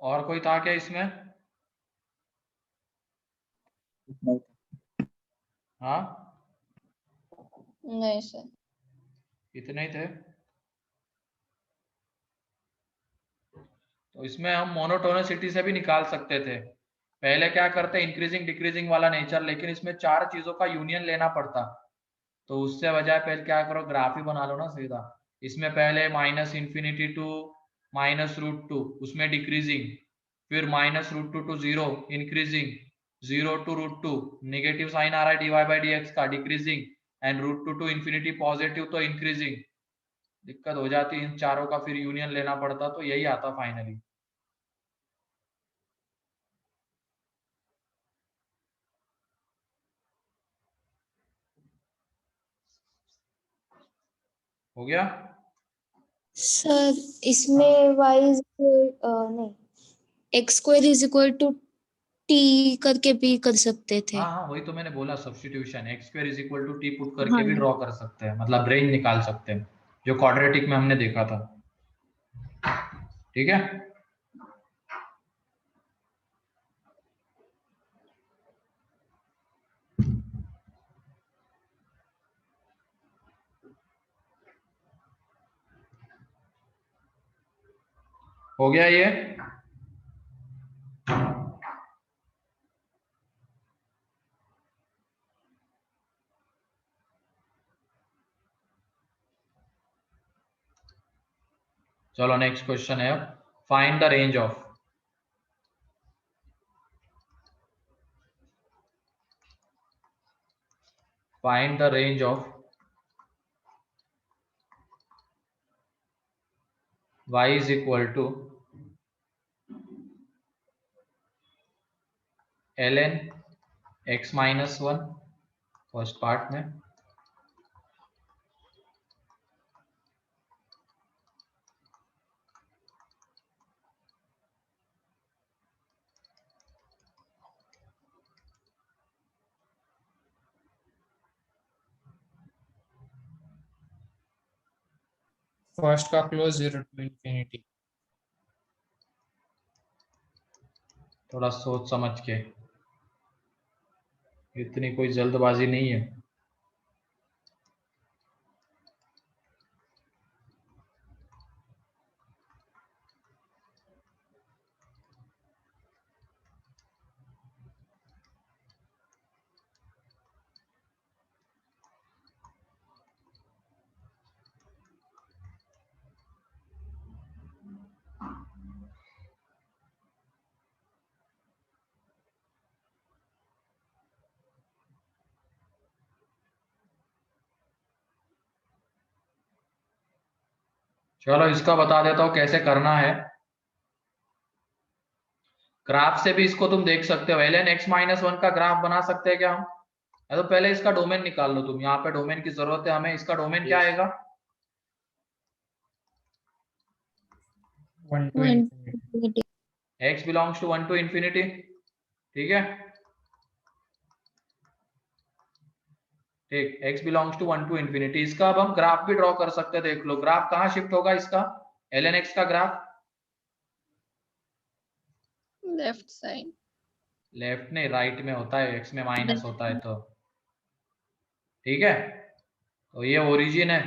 और कोई था क्या इसमें? हाँ नहीं सर। इतने ही थे। तो इसमें हम मोनोटोनिसिटी से भी निकाल सकते थे। पहले क्या करते, इंक्रीजिंग डिक्रीजिंग वाला नेचर, लेकिन इसमें 4 चीजों का यूनियन लेना पड़ता, तो उससे बजाय पहले क्या करो, ग्राफ ही बना लो ना सीधा। इसमें पहले -∞ टू -√2 उसमें डिक्रीजिंग, फिर -√2 to 0 increasing, 0 to √2 negative sign आ रहा है dy/dx का, decreasing, and √2 to infinity positive तो इंक्रीजिंग। दिक्कत हो जाती, इन चारों का फिर यूनियन लेना पड़ता, तो यही आता फाइनली। हो गया? सर इसमें y इज नहीं x² is equal to t करके भी कर सकते थे। हाँ हाँ, वही तो मैंने बोला, substitution x² is equal to t put करके हाँ भी ड्रॉ कर सकते हैं, मतलब रेंज निकाल सकते हैं, जो क्वाड्रेटिक में हमने देखा था, ठीक है। हो गया ये? चलो नेक्स्ट क्वेश्चन है, find the range of, find the range of y is equal to ln x minus 1 first part में, फर्स्ट का क्लोज 0 to infinity। थोड़ा सोच समझ के, इतनी कोई जल्दबाजी नहीं है। चलो इसका बता देता हूँ कैसे करना है। ग्राफ से भी इसको तुम देख सकते हो, ln x माइनस 1 का ग्राफ बना सकते हैं क्या हम? तो पहले इसका डोमेन निकाल लो तुम, यहाँ पे डोमेन की जरूरत है हमें। इसका डोमेन क्या आएगा? 1 to 1 infinity। x belongs to 1 to infinity, ठीक है, ठीक, x belongs to 1 to infinity. इसका अब हम ग्राफ भी ड्रॉ कर सकते हैं। देख लो ग्राफ कहाँ शिफ्ट होगा इसका, ln x का ग्राफ लेफ्ट साइड, लेफ्ट नहीं राइट में होता है, x में माइनस होता है तो, ठीक है। तो ये ओरिजिन है,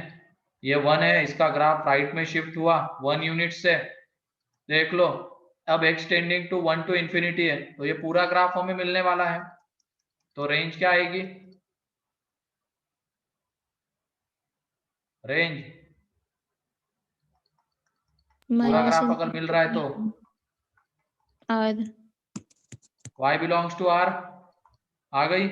ये 1 है, इसका ग्राफ राइट में शिफ्ट हुआ 1 यूनिट से। देख लो अब x tending to 1 to infinity है, तो ये पूरा ग्राफ हमें मिलने वाला है। तो रेंज क्या आएगी? रेंज पूरा ग्राफ अगर मिल रहा है तो R y belongs to r आ गई।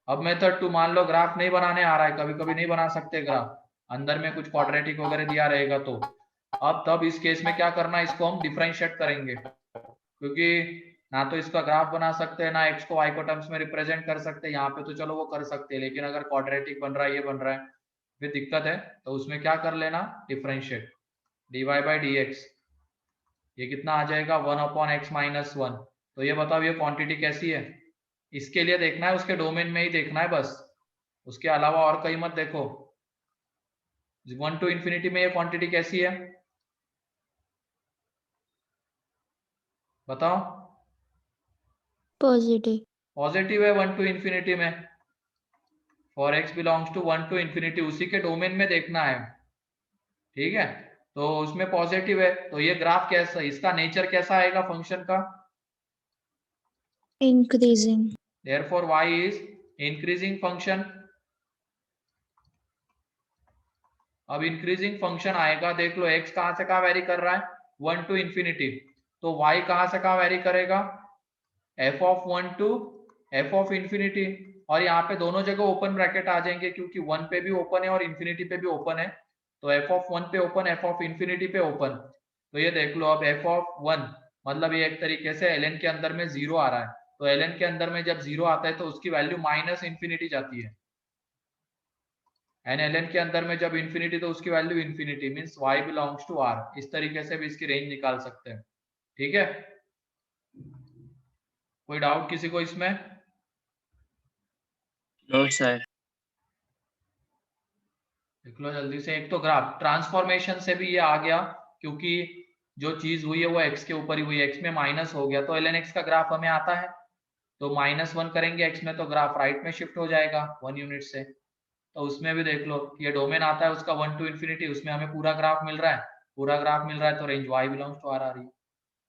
अब मेथड 2, मान लो ग्राफ नहीं बनाने आ रहा है, कभी कभी नहीं बना सकते ग्राफ, अंदर में कुछ क्वाड्रेटिक वगैरह दिया रहेगा तो अब तब इस केस में क्या करना है, इसको हम डिफरेंशिएट करेंगे, क्योंकि ना तो इसका ग्राफ बना सकते हैं ना x को y को टर्म्स में रिप्रेजेंट कर सकते हैं। यहाँ पे तो चलो वो कर सकते हैं, लेकिन अगर क्वाड्रेटिक बन रहा है, ये बन रहा है, फिर दिक्कत है। तो उसमें क्या कर लेना, डिफरेंशिएट dy बाई dx, ये कितना आ जाएगा 1 अपॉन एक्स माइनस 1। तो ये बताओ ये क्वांटिटी कैसी है, इसके लिए देखना है, उसके डोमेन में ही देखना है बस, उसके अलावा और कहीं मत देखो। 1 टू इंफिनिटी में ये क्वांटिटी कैसी है बताओ? पॉजिटिव। पॉजिटिव है 1 टू इंफिनिटी में, for x belongs to 1 to infinity, उसी के डोमेन में देखना है, ठीक है। तो उसमें पॉजिटिव है, तो ये ग्राफ कैसा, इसका नेचर कैसा आएगा फंक्शन का? Increasing. therefore y is increasing function। अब इंक्रीजिंग फंक्शन आएगा, देख लो x कहां से कहां वेरी कर रहा है 1 टू इंफिनिटी, तो y कहां से कहां वेरी करेगा f of 1 to f of infinity. और यहाँ पे दोनों जगह ओपन ब्रैकेट आ जाएंगे, क्योंकि 1 पे भी ओपन है और इंफिनिटी पे भी ओपन है। तो f ऑफ 1 पे ओपन, f ऑफ इंफिनिटी पे ओपन। तो ये देख लो अब f ऑफ 1 मतलब ये एक तरीके से ln के अंदर में 0 आ रहा है, तो ln के अंदर में जब 0 आता है तो उसकी वैल्यू माइनस इंफिनिटी जाती है, एंड ln के अंदर में जब इंफिनिटी तो उसकी value infinity, means y belongs to r। इस तरीके से भी इसकी रेंज निकाल सकते हैं, ठीक है। कोई डाउट किसी को इसमें? No sir. देख लो जल्दी से, एक तो ग्राफ ट्रांसफॉर्मेशन से भी ये आ गया, क्योंकि जो चीज हुई है वो x के ऊपर ही हुई है, x में माइनस हो गया तो ln x का ग्राफ हमें आता है, तो -1 करेंगे x में तो ग्राफ राइट में शिफ्ट हो जाएगा 1 यूनिट से। तो उसमें भी देख लो ये डोमेन आता है उसका 1 टू इंफिनिटी, उसमें हमें पूरा ग्राफ मिल रहा है, पूरा ग्राफ मिल रहा है, तो range y belongs to r आ रही है,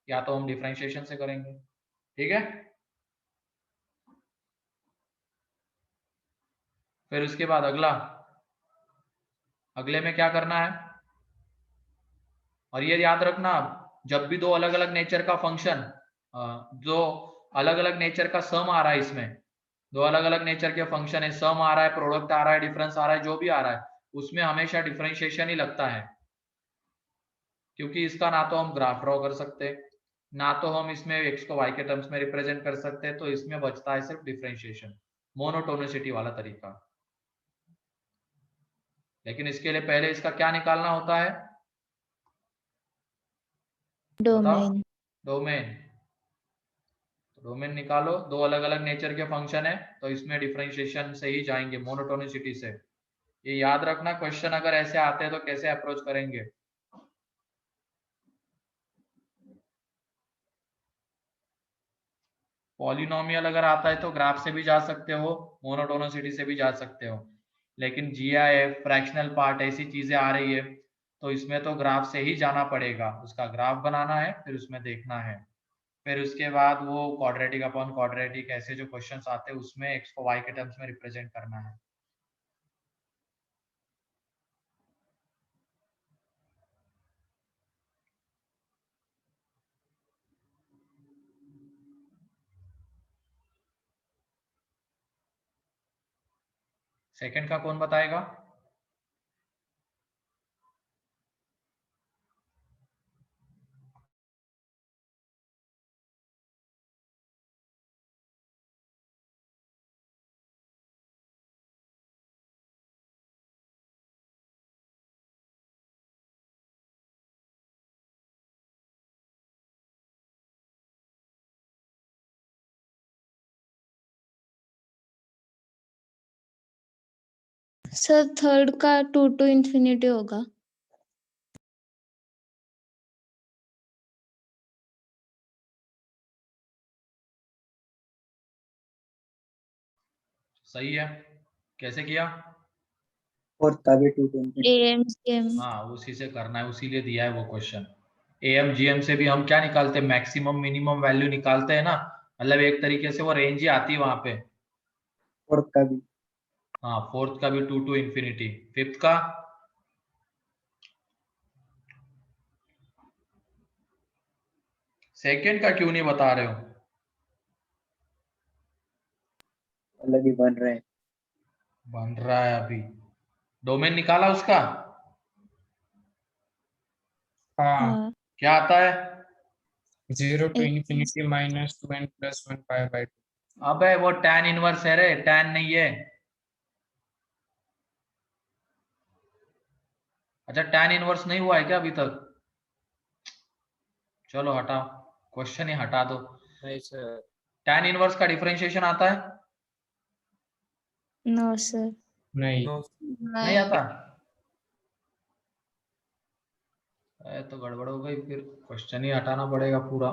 या तो हम डिफरेंशिएशन से करेंगे, ठीक है। फिर उसके बाद अगले में क्या करना है, और ये याद रखना, जब भी दो अलग अलग नेचर का फंक्शन, जो अलग अलग नेचर का सम आ रहा है, इसमें दो अलग अलग नेचर के फंक्शन है, सम आ रहा है, प्रोडक्ट आ रहा है, डिफरेंस आ रहा है, जो भी आ रहा है उसमें हमेशा डिफरेंशिएशन ही लगता है, क्योंकि इसका ना तो हम ग्राफ ड्रॉ कर सकते ना तो हम इसमें x को y के टर्म्स में रिप्रेजेंट कर सकते हैं, तो इसमें बचता है सिर्फ डिफरेंशिएशन, मोनोटोनिसिटी वाला तरीका। लेकिन इसके लिए पहले इसका क्या निकालना होता है, बताओ? डोमेन। डोमेन। डोमेन निकालो, दो अलग अलग नेचर के फंक्शन है, तो इसमें डिफरेंशिएशन से ही जाएंगे, मोनोटोनिसिटी से। ये याद रखना, क्वेश्चन अगर ऐसे आते हैं तो कैसे अप्रोच करेंगे। पॉलिनोमियल अगर आता है तो ग्राफ से भी जा सकते हो, मोनोटोनिसिटी से भी जा सकते हो, लेकिन जीआईएफ, फ्रैक्शनल पार्ट, ऐसी चीजें आ रही है तो इसमें तो ग्राफ से ही जाना पड़ेगा। उसका ग्राफ बनाना है, फिर उसमें देखना है, फिर उसके बाद वो क्वाड्रेटिक अपॉन क्वाड्रेटिक ऐसे जो क्वेश्चंस आते हैं उसमें एक्स को वाई के टर्म्स में रिप्रेजेंट करना है। सेकंड का कौन बताएगा? सर थर्ड का 2 to infinity होगा। सही है। कैसे किया? और तभी 220। AMGM। हाँ, उसी से करना है, उसी लिए दिया है वो क्वेश्चन। AMGM से भी हम क्या निकालते हैं, मैक्सिमम मिनिमम वैल्यू निकालते हैं ना, मतलब एक तरीके से वो रेंज ही आती है वहां पे। और तभी हाँ, फोर्थ का भी 2 to infinity, फिफ्थ का सेकंड का क्यों नहीं बता रहे हो? अलग ही बन रहे हैं। बन रहा है अभी, डोमेन निकाला उसका? हाँ, हाँ। क्या आता है? 0 to एक- infinity minus 2n plus 1 pi by 2। अबे वो tan इनवर्स है रे, tan नहीं है। अच्छा, tan इनवर्स नहीं हुआ है क्या अभी तक? चलो हटाओ, क्वेश्चन ही हटा दो। नहीं सर। tan इनवर्स का डिफरेंशिएशन आता है? No sir. नहीं, नहीं आता? तो गड़बड़ हो गई, फिर क्वेश्चन ही हटाना पड़ेगा पूरा।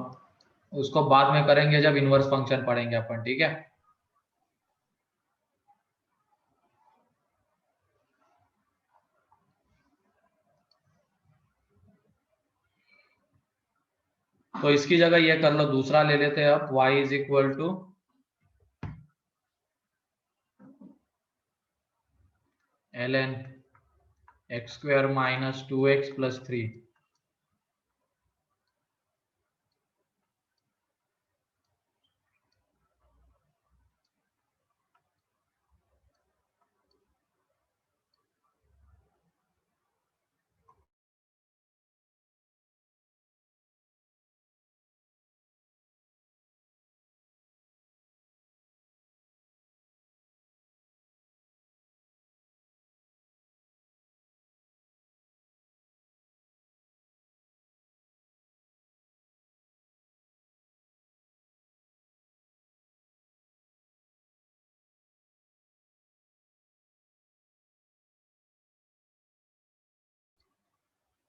उसको बाद में करेंगे जब इनवर्स फंक्शन पढ़ेंगे अपन, ठीक है? तो इसकी जगह ये कर लो, दूसरा ले लेते हैं अब, y is equal to ln x square minus 2x plus 3।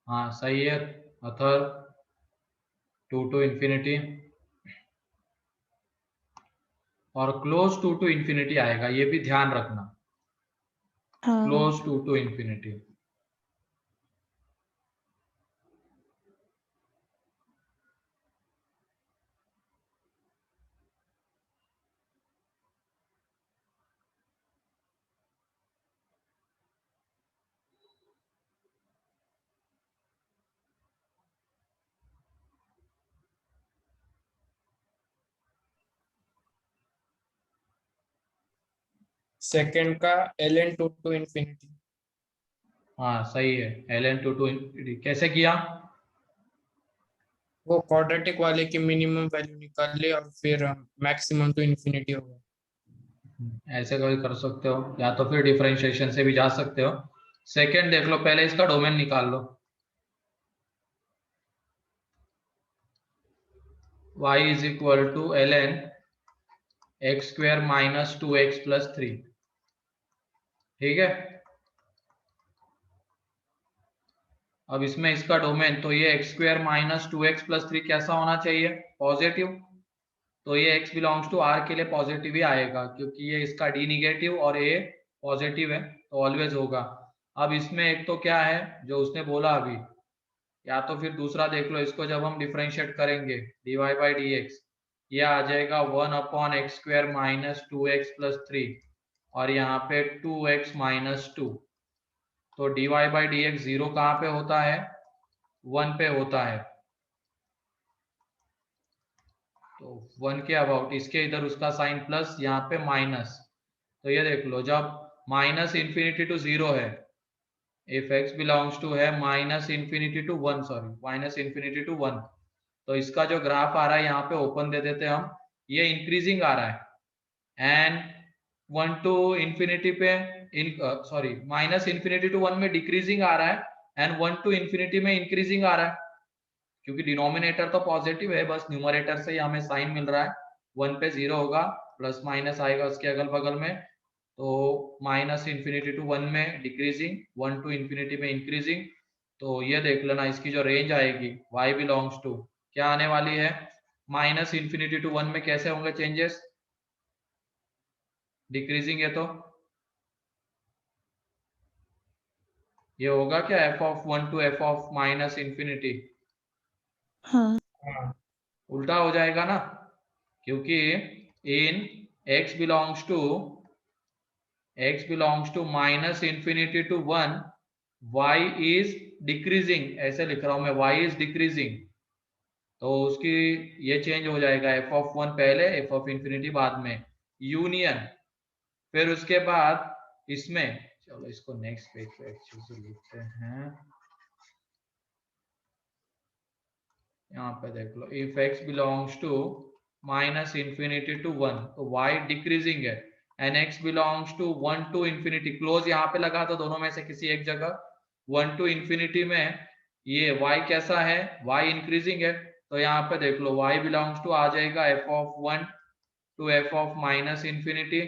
हाँ सही है अथर, 2 to infinity और क्लोज 2 to infinity आएगा, ये भी ध्यान रखना, हाँ। Close 2 to infinity। सेकंड का ln 2 to infinity। हाँ सही है, ln 2 to infinity। कैसे किया? वो क्वाड्रेटिक वाले की मिनिमम वैल्यू निकाल ले और फिर मैक्सिमम टू इन्फिनिटी होगा। ऐसे कोई कर सकते हो, या तो फिर डिफरेंशिएशन से भी जा सकते हो। सेकंड देख लो, पहले इसका डोमेन निकाल लो। y is equal to ln x square minus 2x plus 3। ठीक है, अब इसमें इसका डोमेन, तो ये x square minus 2x plus 3 कैसा होना चाहिए? पॉजिटिव। तो ये x बिलोंग्स टू r के लिए पॉजिटिव ही आएगा, क्योंकि ये इसका d निगेटिव और a पॉजिटिव है, तो ऑलवेज होगा। अब इसमें एक तो क्या है जो उसने बोला अभी, या तो फिर दूसरा देख लो, इसको जब हम डिफरेंशिएट करेंगे dy बाई dx, ये आ जाएगा 1 upon x square minus 2x plus 3 और यहाँ पे 2x माइनस 2। तो dy बाई dx 0 कहाँ पे होता है? 1 पे होता है। तो 1 के अबाउट, इसके इधर उसका साइन प्लस, यहाँ पे माइनस। तो ये देख लो, जब माइनस इन्फिनिटी टू 0 है, इफ x बिलोंग्स टू है minus infinity to 1, sorry minus infinity to 1, तो इसका जो ग्राफ आ रहा है यहाँ पे ओपन दे देते हम, ये इंक्रीजिंग आ रहा है। एंड 1 टू इन्फिनिटी पे सॉरी माइनस इन्फिनिटी टू 1 में डिक्रीजिंग आ रहा है, एंड 1 टू इन्फिनिटी में इंक्रीजिंग आ रहा है, क्योंकि डिनोमिनेटर तो पॉजिटिव है, बस न्यूमरेटर से ही हमें साइन मिल रहा है। 1 पे 0 होगा, प्लस माइनस आएगा उसके अगल बगल में, तो माइनस इन्फिनिटी टू 1 में डिक्रीजिंग, 1 टू इन्फिनिटी में इंक्रीजिंग। तो ये देख लेना, इसकी जो रेंज आएगी y बिलोंग्स टू क्या आने वाली है? माइनस इन्फिनिटी टू 1 में कैसे होंगे चेंजेस? डिक्रीजिंग है, तो ये होगा क्या f of 1 to f of minus infinity? हाँ उल्टा हो जाएगा ना, क्योंकि in x belongs to minus infinity to 1 y is decreasing, ऐसे लिख रहा हूं मैं, y इज डिक्रीजिंग। तो उसकी ये चेंज हो जाएगा, f ऑफ 1 पहले, f ऑफ इन्फिनिटी बाद में, यूनियन। फिर उसके बाद इसमें, चलो इसको नेक्स्ट पेज पे अच्छे से लिखते हैं। यहाँ पे देख लो, if x belongs to minus infinity to 1, तो y डिक्रीजिंग है, and x belongs to 1 to infinity, close यहाँ पे लगा था दोनों में से किसी एक जगह, 1 टू इन्फिनिटी में ये y कैसा है? y इंक्रीजिंग है। तो यहाँ पे देख लो, y बिलोंग्स टू आ जाएगा f of 1 to f of minus infinity,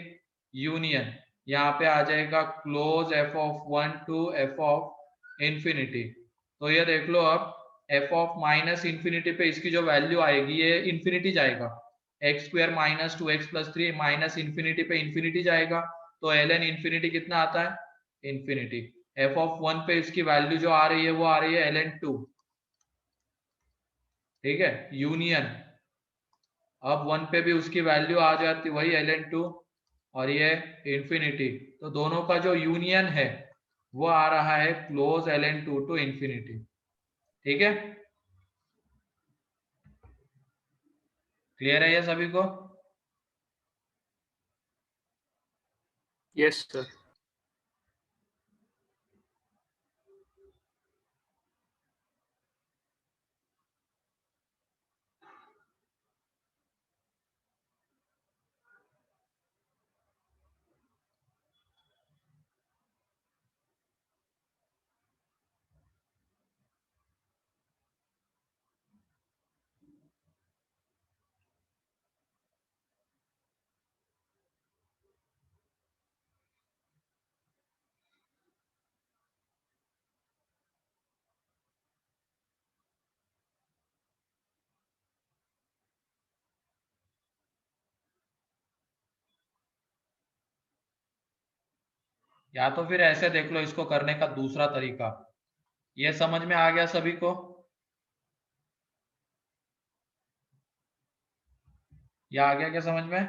union यहाँ पे आ जाएगा close f of 1 to f of infinity. तो ये देख लो, अब f ऑफ माइनस इन्फिनिटी पे इसकी जो वैल्यू आएगी, ये इन्फिनिटी जाएगा, x square minus 2x plus 3 minus infinity पे इन्फिनिटी जाएगा, तो ln इन्फिनिटी कितना आता है? इन्फिनिटी। f ऑफ 1 पे इसकी वैल्यू जो आ रही है वो आ रही है ln 2, ठीक है, यूनियन। अब 1 पे भी उसकी वैल्यू आ जाती वही ln 2, और ये इन्फिनिटी, तो दोनों का जो यूनियन है वो आ रहा है क्लोज ln 2 टू इन्फिनिटी। ठीक है, क्लियर है ये सभी को? Yes sir. या तो फिर ऐसे देख लो, इसको करने का दूसरा तरीका, ये समझ में आ गया सभी को? या आ गया क्या समझ में?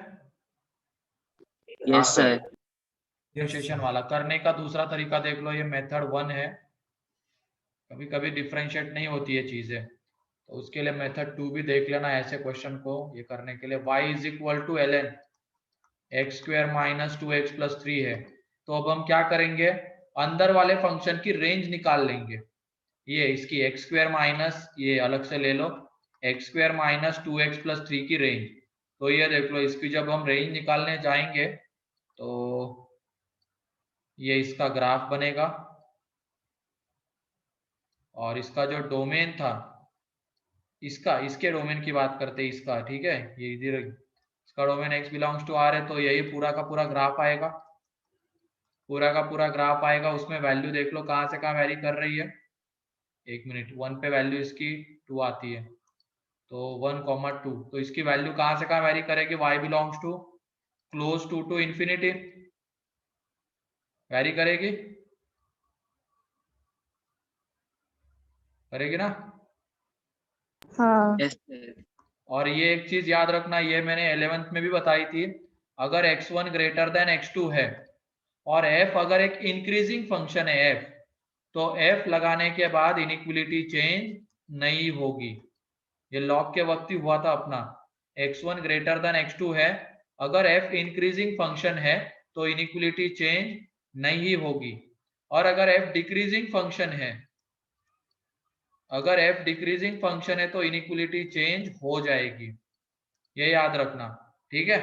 Yes sir. डिफरेंशिएशन वाला करने का दूसरा तरीका देख लो, ये मेथड 1 है। कभी कभी डिफरेंशिएट नहीं होती है चीजें, तो उसके लिए मेथड 2 भी देख लेना ऐसे क्वेश्चन को ये करने के लिए। y is equal to ln x square minus 2x plus 3 है, तो अब हम क्या करेंगे, अंदर वाले फंक्शन की रेंज निकाल लेंगे। ये इसकी एक्स स्क्वायर माइनस, ये अलग से ले लो, x square minus 2x plus 3 की रेंज। तो ये देख लो, इसकी जब हम रेंज निकालने जाएंगे तो ये इसका ग्राफ बनेगा और इसका जो डोमेन था, इसके डोमेन की बात करते हैं इसका, ठीक है, ये इधर इसका domain x belongs to r है, तो यही पूरा का पूरा ग्राफ आएगा, पूरा का पूरा ग्राफ आएगा। उसमें वैल्यू देख लो कहाँ से कहाँ वेरी कर रही है। एक मिनट, 1 पे वैल्यू इसकी 2 आती है, तो 1,2, तो इसकी वैल्यू कहाँ से कहाँ वेरी करेगी, y belongs to close to infinity vary करेगी, करेगी ना। हाँ। Yes, sir. और ये एक चीज याद रखना, ये मैंने 11th में भी बताई थी, अगर x1 ग्रेटर देन x2 है और f अगर एक इंक्रीजिंग फंक्शन है f, तो f लगाने के बाद इनइक्वलिटी चेंज नहीं होगी। ये लॉग के वक्त ही हुआ था अपना, x1 ग्रेटर देन x2 है, अगर f इंक्रीजिंग फंक्शन है तो इनइक्वलिटी चेंज नहीं होगी, और अगर f डिक्रीजिंग फंक्शन है, अगर f डिक्रीजिंग फंक्शन है तो इनइक्वलिटी चेंज हो जाएगी, ये याद रखना, ठीक है।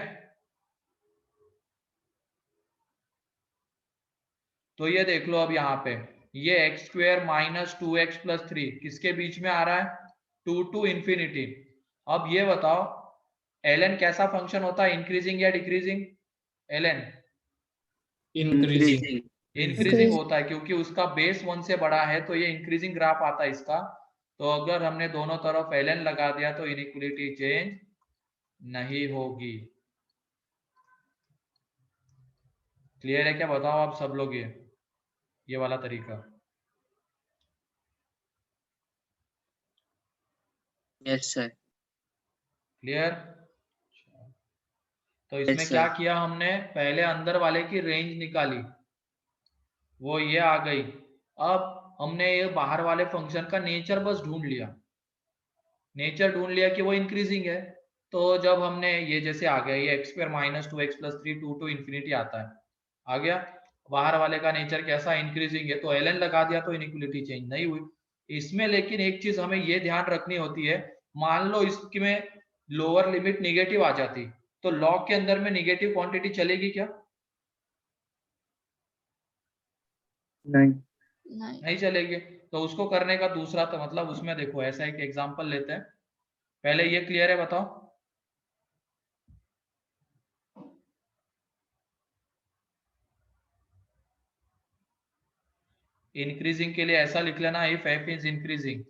तो ये देख लो, अब यहाँ पे ये x square minus 2x plus 3 किसके बीच में आ रहा है, 2 टू इंफिनिटी। अब ये बताओ ln कैसा फंक्शन होता है, इंक्रीजिंग या डिक्रीजिंग, ln इंक्रीजिंग। इंक्रीजिंग होता है, क्योंकि उसका बेस 1 से बड़ा है, तो ये इंक्रीजिंग ग्राफ आता है इसका। तो अगर हमने दोनों तरफ ln लगा दिया तो इनइक्वलिटी चेंज नहीं होगी। क्लियर है क्या, बताओ आप सब लोग, ये वाला तरीका Yes, sir. क्लियर। तो Yes, इसमें sir. क्या किया हमने, पहले अंदर वाले की रेंज निकाली, वो ये आ गई। अब हमने ये बाहर वाले फंक्शन का नेचर बस ढूंढ लिया, नेचर ढूंढ लिया कि वो इंक्रीजिंग है। तो जब हमने ये जैसे आ गया, ये x square minus 2x plus 3 2 to infinity आता है, आ गया, बाहर वाले का नेचर कैसा, इंक्रीजिंग है, तो ln लगा दिया तो इनइक्वलिटी चेंज नहीं हुई। इसमें लेकिन एक चीज हमें ये ध्यान रखनी होती है, मान लो इसमें लोअर लिमिट निगेटिव आ जाती, तो लॉग के अंदर में निगेटिव क्वांटिटी चलेगी क्या, नहीं. नहीं। नहीं चलेगी। तो उसको करने का दूसरा, तो मतलब उसमें देखो ऐसा एक एग्जांपल लेते हैं, पहले ये क्लियर है बताओ। इंक्रीजिंग के लिए ऐसा लिख लेना, if f is increasing,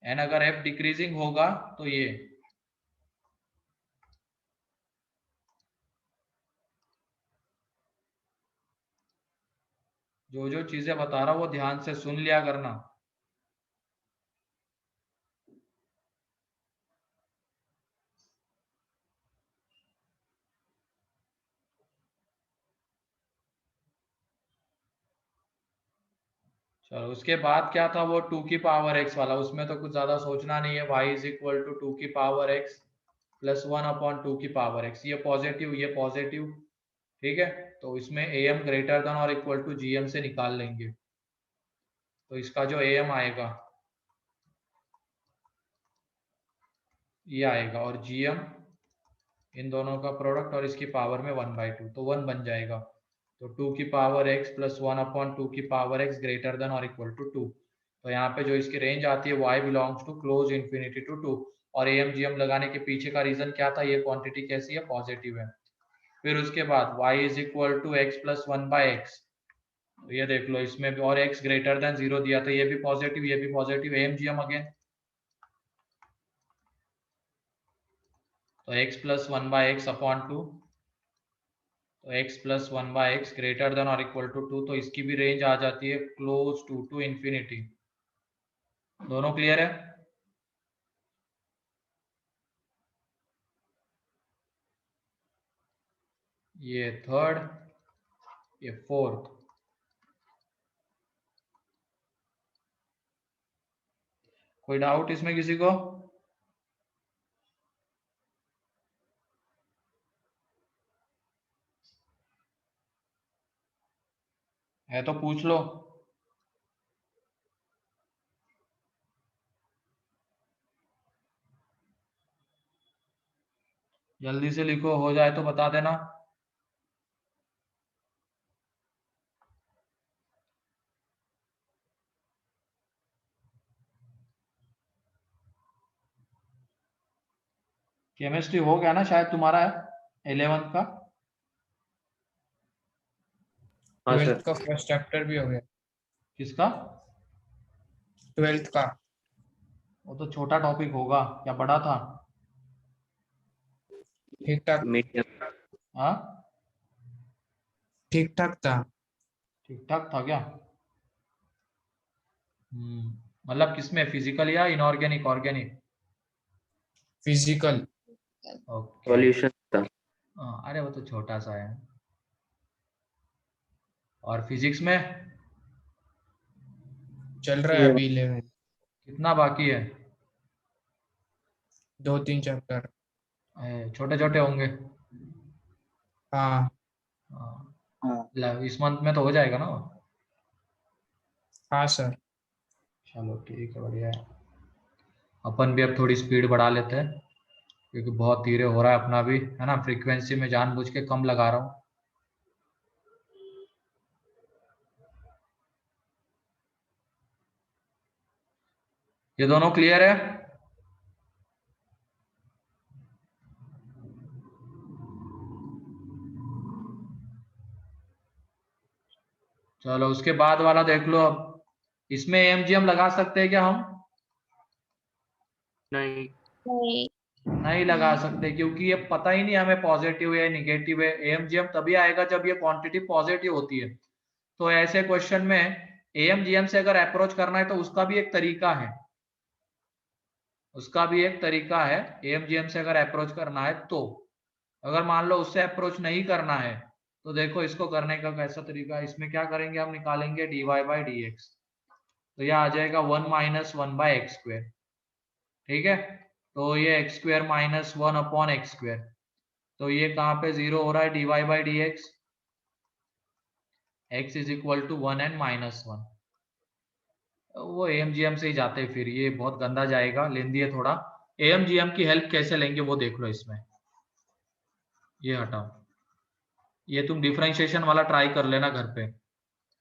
and अगर f डिक्रीजिंग होगा तो ये, जो जो चीजें बता रहा हूं वो ध्यान से सुन लिया करना। चलो, उसके बाद क्या था, वो 2 की पावर x वाला, उसमें तो कुछ ज्यादा सोचना नहीं है, y इज इक्वल टू 2 की पावर x प्लस 1/2 की पावर x, ये पॉजिटिव, ये पॉजिटिव, ठीक है। तो इसमें am ग्रेटर देन और इक्वल टू gm से निकाल लेंगे, तो इसका जो am आएगा ये आएगा, और gm इन दोनों का प्रोडक्ट और इसकी पावर में 1/2, तो 1 बन जाएगा। तो 2 की पावर x प्लस 1/2 की पावर x ग्रेटर देन और इक्वल टू 2। तो यहाँ पे जो इसकी रेंज आती है y belongs to close infinity to 2, और am gm लगाने के पीछे का रीजन क्या था, ये क्वांटिटी कैसी है, पॉजिटिव है। फिर उसके बाद y is equal to x plus 1/x, तो ये देख लो इसमें भी, और x ग्रेटर देन 0 दिया था, ये भी पॉजिटिव, ये भी पॉजिटिव, am gm अगेन, तो x प्लस 1/x अपॉन 2, तो x plus 1/x greater than और इक्वल टू 2, तो इसकी भी रेंज आ जाती है क्लोज टू इंफिनिटी। दोनों क्लियर है। ये थर्ड, ये फोर्थ। कोई डाउट इसमें किसी को, है तो पूछ लो। जल्दी से लिखो, हो जाए तो बता देना। केमिस्ट्री हो गया ना शायद तुम्हारा 11th का? हाँ 12th सर। का फर्स्ट चैप्टर भी हो गया। किसका? 12th का वो तो छोटा टॉपिक होगा, क्या बड़ा था? ठीक ठाक मीडियम। हाँ, ठीक ठाक था। ठीक ठाक था क्या? मतलब किसमें, फिजिकल या inorganic organic? Physical okay. Solution था। अरे वो तो छोटा सा है। और फिजिक्स में चल रहा है अभी 11, कितना बाकी है? 2-3 चैप्टर। छोटे छोटे होंगे। हाँ इस मंथ में तो हो जाएगा ना? हाँ सर। चलो ठीक है, बढ़िया है। अपन भी अब थोड़ी स्पीड बढ़ा लेते हैं, क्योंकि बहुत धीरे हो रहा है अपना भी, है ना। फ्रीक्वेंसी में जानबूझ के कम लगा रहा हूँ। ये दोनों क्लियर है? चलो उसके बाद वाला देख लो। अब इसमें एमजीएम लगा सकते हैं क्या हम? नहीं। नहीं। नहीं लगा सकते, क्योंकि ये पता ही नहीं हमें पॉजिटिव है निगेटिव है। एमजीएम तभी आएगा जब ये क्वांटिटी पॉजिटिव होती है। तो ऐसे क्वेश्चन में एमजीएम से अगर अप्रोच करना है तो उसका भी एक तरीका है, एमजीएम से अगर अप्रोच करना है तो। अगर मान लो उससे अप्रोच नहीं करना है तो देखो इसको करने का कैसा तरीका है। इसमें क्या करेंगे, हम निकालेंगे dy बाई डी एक्स, तो यह आ जाएगा 1 माइनस 1 बाई एक्स स्क्वेयर। ठीक है, तो ये x square minus 1 upon x square, तो ये कहाँ पे जीरो हो रहा है, dy by d x, x is equal to 1 and minus 1। वो एमजीएम से ही जाते हैं, फिर ये बहुत गंदा जाएगा, लेंदी है थोड़ा। एमजीएम की हेल्प कैसे लेंगे वो देख लो इसमें। ये हटाओ, ये तुम डिफरेंशिएशन वाला ट्राई कर लेना घर पे,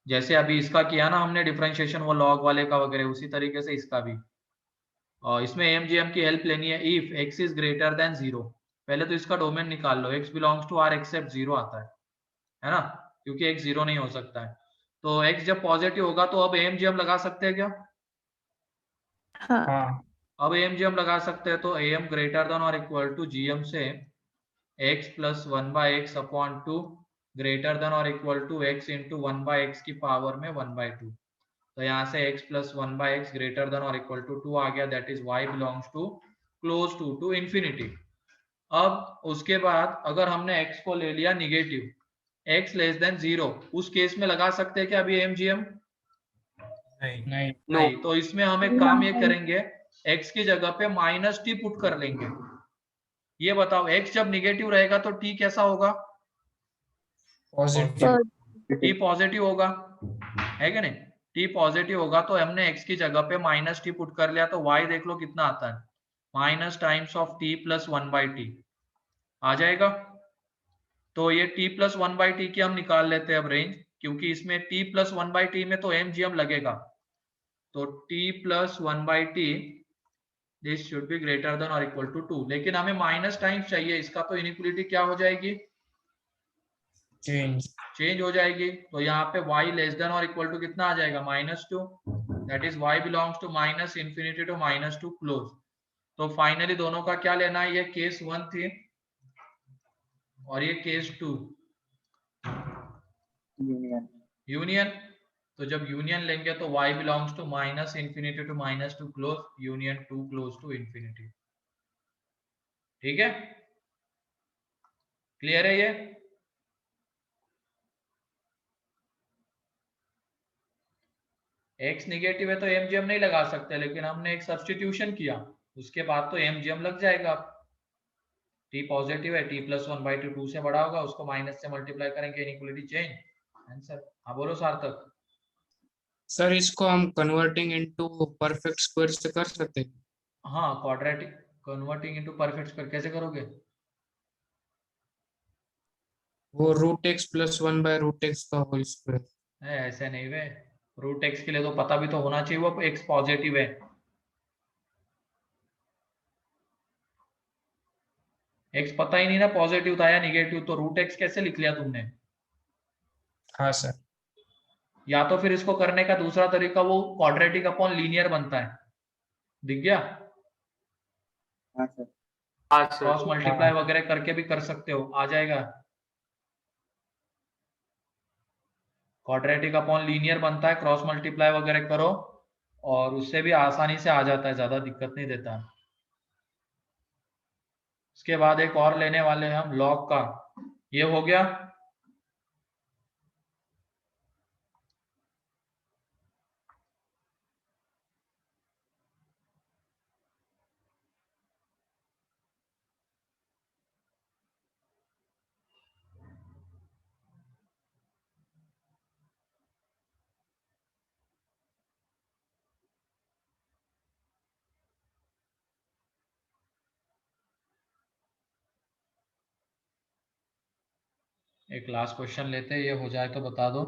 जैसे अभी इसका किया ना हमने डिफरेंशिएशन वो लॉग वाले का वगैरह, उसी तरीके से इसका भी। और इसमें एमजीएम की हेल्प लेनी है। If x is greater than 0, पहले तो इसका डोमेन निकाल लो, x belongs to R except 0 आता है ना, क्योंकि एक्स 0 नहीं हो सकता है। तो एक्स जब पॉजिटिव होगा तो अब एमजीएम लगा सकते हैं क्या? हाँ। हाँ अब एमजीएम लगा सकते हैं, तो एम ग्रेटर देन और इक्वल टू जीएम से x plus 1 by x upon 2 greater than और equal to x into 1 by x की पावर में 1 बाई 2। तो यहाँ से x plus 1 by x greater than और इक्वल टू 2 आ गया, that is y belongs to close to infinity. अब उसके बाद अगर हमने x को ले लिया निगेटिव, x लेस देन 0, उस केस में लगा सकते हैं क्या अभी एमजीएम? नहीं नहीं। तो इसमें हम एक काम ये करेंगे, x की जगह पे माइनस टी पुट कर लेंगे। ये बताओ x जब निगेटिव रहेगा तो t कैसा होगा? पॉजिटिव। t पॉजिटिव होगा, है कि नहीं? t पॉजिटिव होगा, तो हमने x की जगह पे माइनस टी पुट कर लिया, तो y देख लो कितना आता है, minus times of t plus 1 by t आ जाएगा। तो ये t प्लस 1 बाई टी की हम निकाल लेते हैं अब रेंज, क्योंकि इसमें t प्लस 1 बाई टी में तो एमजीएम लगेगा। तो t plus 1 by T this should be greater than और इक्वल टू 2, लेकिन हमें माइनस टाइम्स चाहिए इसका, तो इनइक्वालिटी क्या हो जाएगी? चेंज हो जाएगी। तो यहाँ पे y लेस देन और इक्वल टू कितना आ जाएगा, -2, that is y belongs to minus infinity to -2 close. तो फाइनली दोनों का क्या लेना है, ये केस 1 थी और ये केस 2, यूनियन। तो जब यूनियन लेंगे तो y belongs to minus infinity to -2 close, union 2 close to infinity. ठीक है, क्लियर है ये? x निगेटिव है तो एमजीएम नहीं लगा सकते, लेकिन हमने एक सब्स्टिट्यूशन किया, उसके बाद तो एमजीएम लग जाएगा। t पॉजिटिव है, t प्लस 1 बाई 2 से बड़ा होगा, उसको माइनस से मल्टीप्लाई करेंगे, इनइक्वालिटी चेंज, आंसर। हाँ बोलो सार्थक। सर इसको हम कन्वर्टिंग इनटू परफेक्ट स्क्वायर से कर सकते हैं? हाँ, quadratic converting into perfect square कैसे करोगे? वो रूट एक्स प्लस 1/√x का होल स्क्वायर। ऐसे नहीं वे, रूट एक्स के लिए तो पता भी तो होना चाहिए वो एक्स पॉजिटिव है। एक्स पता ही नहीं ना पॉजिटिव था या निगेटिव, तो रूट एक्स कैसे लिख लिया तुमने? हाँ सर। या तो फिर इसको करने का दूसरा तरीका वो क्वाड्रेटिक अपॉन लीनियर बनता है, दिख गया? हाँ सर। क्रॉस मल्टीप्लाई वगैरह करके भी कर सकते हो, आ जाएगा। क्वाड्रेटिक अपॉन लीनियर बनता है, क्रॉस मल्टीप्लाई वगैरह करो और उससे भी आसानी से आ जाता है, ज्यादा दिक्कत नहीं देता। इसके बाद एक और लेने वाले हैं हम लॉग का, ये हो गया। एक लास्ट क्वेश्चन लेते हैं, ये हो जाए तो बता दो।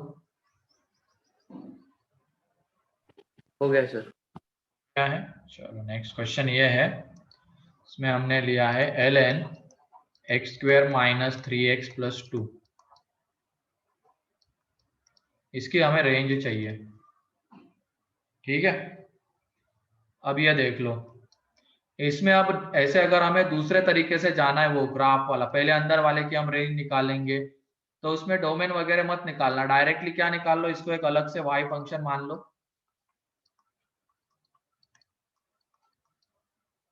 हो गया सर। क्या है? चलो नेक्स्ट क्वेश्चन ये है, इसमें हमने लिया है ln x² - 3x + 2। इसकी हमें रेंज चाहिए, ठीक है। अब ये देख लो, इसमें अब ऐसे अगर हमें दूसरे तरीके से जाना है वो ग्राफ वाला, पहले अंदर वाले की हम रेंज निकालेंगे, तो उसमें डोमेन वगैरह मत निकालना, डायरेक्टली क्या निकाल लो, इसको एक अलग से y फंक्शन मान लो।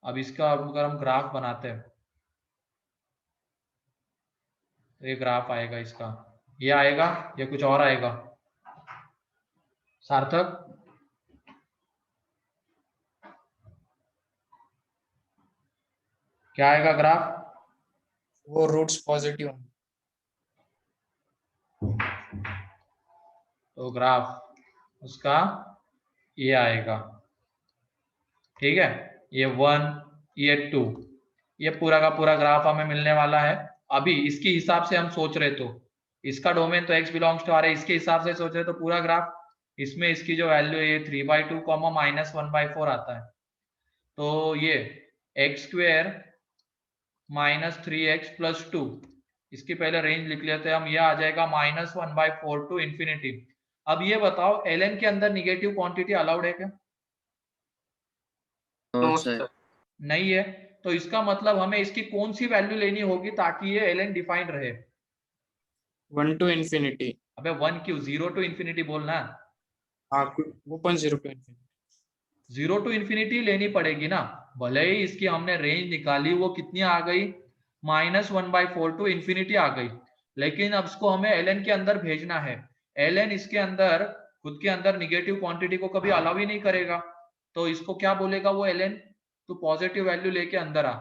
अब इसका अगर हम ग्राफ बनाते हैं तो ये ग्राफ आएगा इसका, ये आएगा, ये कुछ और आएगा? सार्थक, क्या आएगा ग्राफ? वो रूट्स पॉजिटिव। तो ग्राफ उसका ये आएगा, ठीक है। ये 1, ये 2, ये पूरा का पूरा ग्राफ हमें मिलने वाला है। अभी इसके हिसाब से हम सोच रहे तो इसका डोमेन तो x बिलोंग्स टू R है, इसके हिसाब से सोच रहे तो पूरा ग्राफ, इसमें इसकी जो वैल्यू है 3/2, -1/4 आता है। तो ये x² - 3x + 2, इसकी पहले रेंज लिख लेते हैं हम, ये आ जाएगा -1/4 टू इंफिनिटी। अब ये बताओ ln के अंदर निगेटिव क्वांटिटी अलाउड है क्या? No sir. नहीं है, तो इसका मतलब हमें इसकी कौन सी वैल्यू लेनी होगी ताकि ये ln डिफाइंड रहे? 1 to infinity। अबे 1 क्यों, 0 to इंफिनिटी बोलना। हाँ, open 0 to infinity। 0 to infinity लेनी पड़ेगी ना, भले ही इसकी हमने रेंज निकाली वो कितनी आ गई, -1/4 टू इंफिनिटी आ गई, लेकिन अब इसको हमें ln के अंदर भेजना है। ln इसके अंदर खुद के अंदर निगेटिव क्वांटिटी को कभी अलाउ ही नहीं करेगा, तो इसको क्या बोलेगा वो ln, तो पॉजिटिव वैल्यू लेके अंदर आ।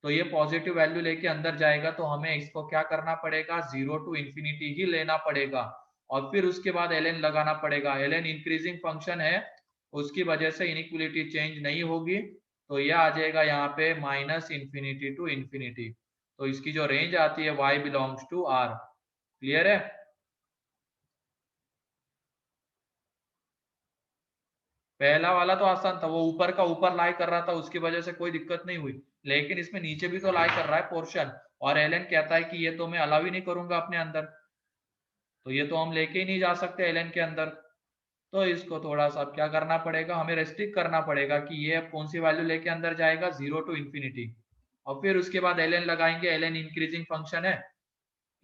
तो ये पॉजिटिव वैल्यू लेके अंदर जाएगा, तो हमें इसको क्या करना पड़ेगा, 0 to इंफिनिटी ही लेना पड़ेगा, और फिर उसके बाद ln लगाना पड़ेगा। ln इंक्रीजिंग फंक्शन है, उसकी वजह से इनइक्वलिटी चेंज नहीं होगी, तो यह आ जाएगा यहाँ पे -∞ to इंफिनिटी। तो इसकी जो रेंज आती है y belongs to R। Clear है? पहला वाला तो आसान था, वो ऊपर का ऊपर लाई कर रहा था, उसकी वजह से कोई दिक्कत नहीं हुई, लेकिन इसमें नीचे भी तो लाई कर रहा है पोर्शन, और ln कहता है कि ये तो मैं अलाउ ही नहीं करूंगा अपने अंदर, तो ये तो हम लेके ही नहीं जा सकते ln के अंदर। तो इसको थोड़ा सा क्या करना पड़ेगा, हमें रेस्ट्रिक्ट करना पड़ेगा कि ये कौन सी वैल्यू लेके अंदर जाएगा, 0 to इंफिनिटी, और फिर उसके बाद ln लगाएंगे। ln इंक्रीजिंग फंक्शन है,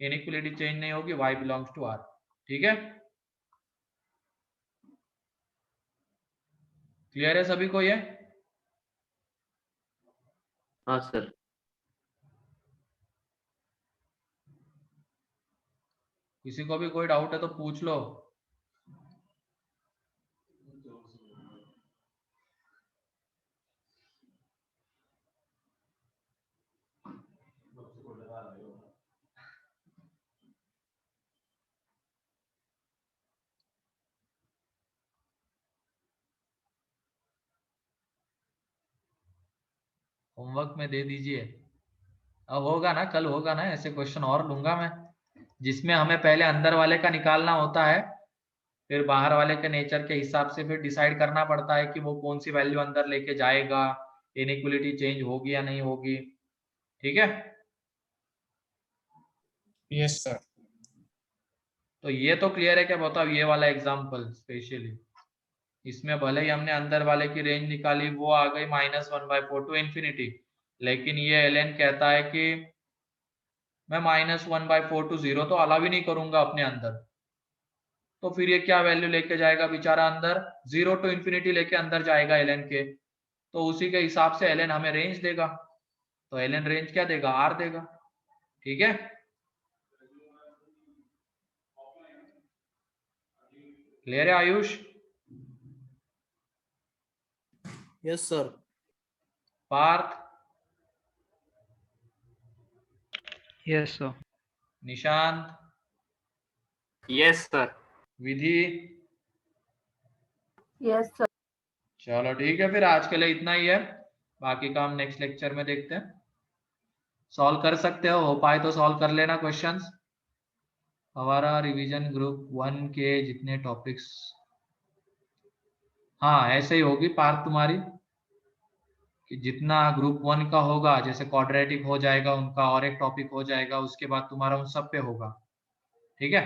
इनइक्वलिटी चेंज नहीं होगी, y बिलोंग्स टू R। ठीक है, क्लियर है सभी को ये? हाँ सर। किसी को भी कोई डाउट है तो पूछ लो। होमवर्क में दे दीजिए, अब होगा ना, कल होगा ना, ऐसे क्वेश्चन और लूंगा मैं। जिसमें हमें पहले अंदर वाले का निकालना होता है, फिर बाहर वाले के नेचर के हिसाब से फिर डिसाइड करना पड़ता है कि वो कौन सी वैल्यू अंदर लेके जाएगा, इनइक्वलिटी चेंज होगी या नहीं होगी। ठीक है, यस सर। तो ये तो क्लियर है। क्या बताओ ये वाला एग्जाम्पल स्पेशली, इसमें भले ही हमने अंदर वाले की रेंज निकाली, वो आ गई -1/4 टू इन्फिनिटी, लेकिन ये एलन कहता है कि मैं -1/4 टू 0 तो अलाउ ही नहीं करूंगा अपने अंदर। तो फिर ये क्या वैल्यू लेके जाएगा बेचारा अंदर, 0 टू इन्फिनिटी लेके अंदर जाएगा एलन के। तो उसी के हिसाब से एलन हमें रेंज देगा, तो एलन रेंज क्या देगा, R देगा। ठीक है, क्लियर है Ayush? Yes sir. Parth, Yes, sir. Nishant, yes sir. Vidhi? Yes sir. चलो ठीक है, फिर आज के लिए इतना ही है, बाकी का हम नेक्स्ट लेक्चर में देखते हैं। सॉल्व कर सकते हो पाए तो सॉल्व कर लेना क्वेश्चंस। हमारा रिवीजन ग्रुप 1 के जितने टॉपिक्स, हाँ ऐसे ही होगी पार्ट तुम्हारी, कि जितना ग्रुप 1 का होगा, जैसे क्वाड्रेटिक हो जाएगा उनका और एक टॉपिक हो जाएगा, उसके बाद तुम्हारा उन सब पे होगा। ठीक है।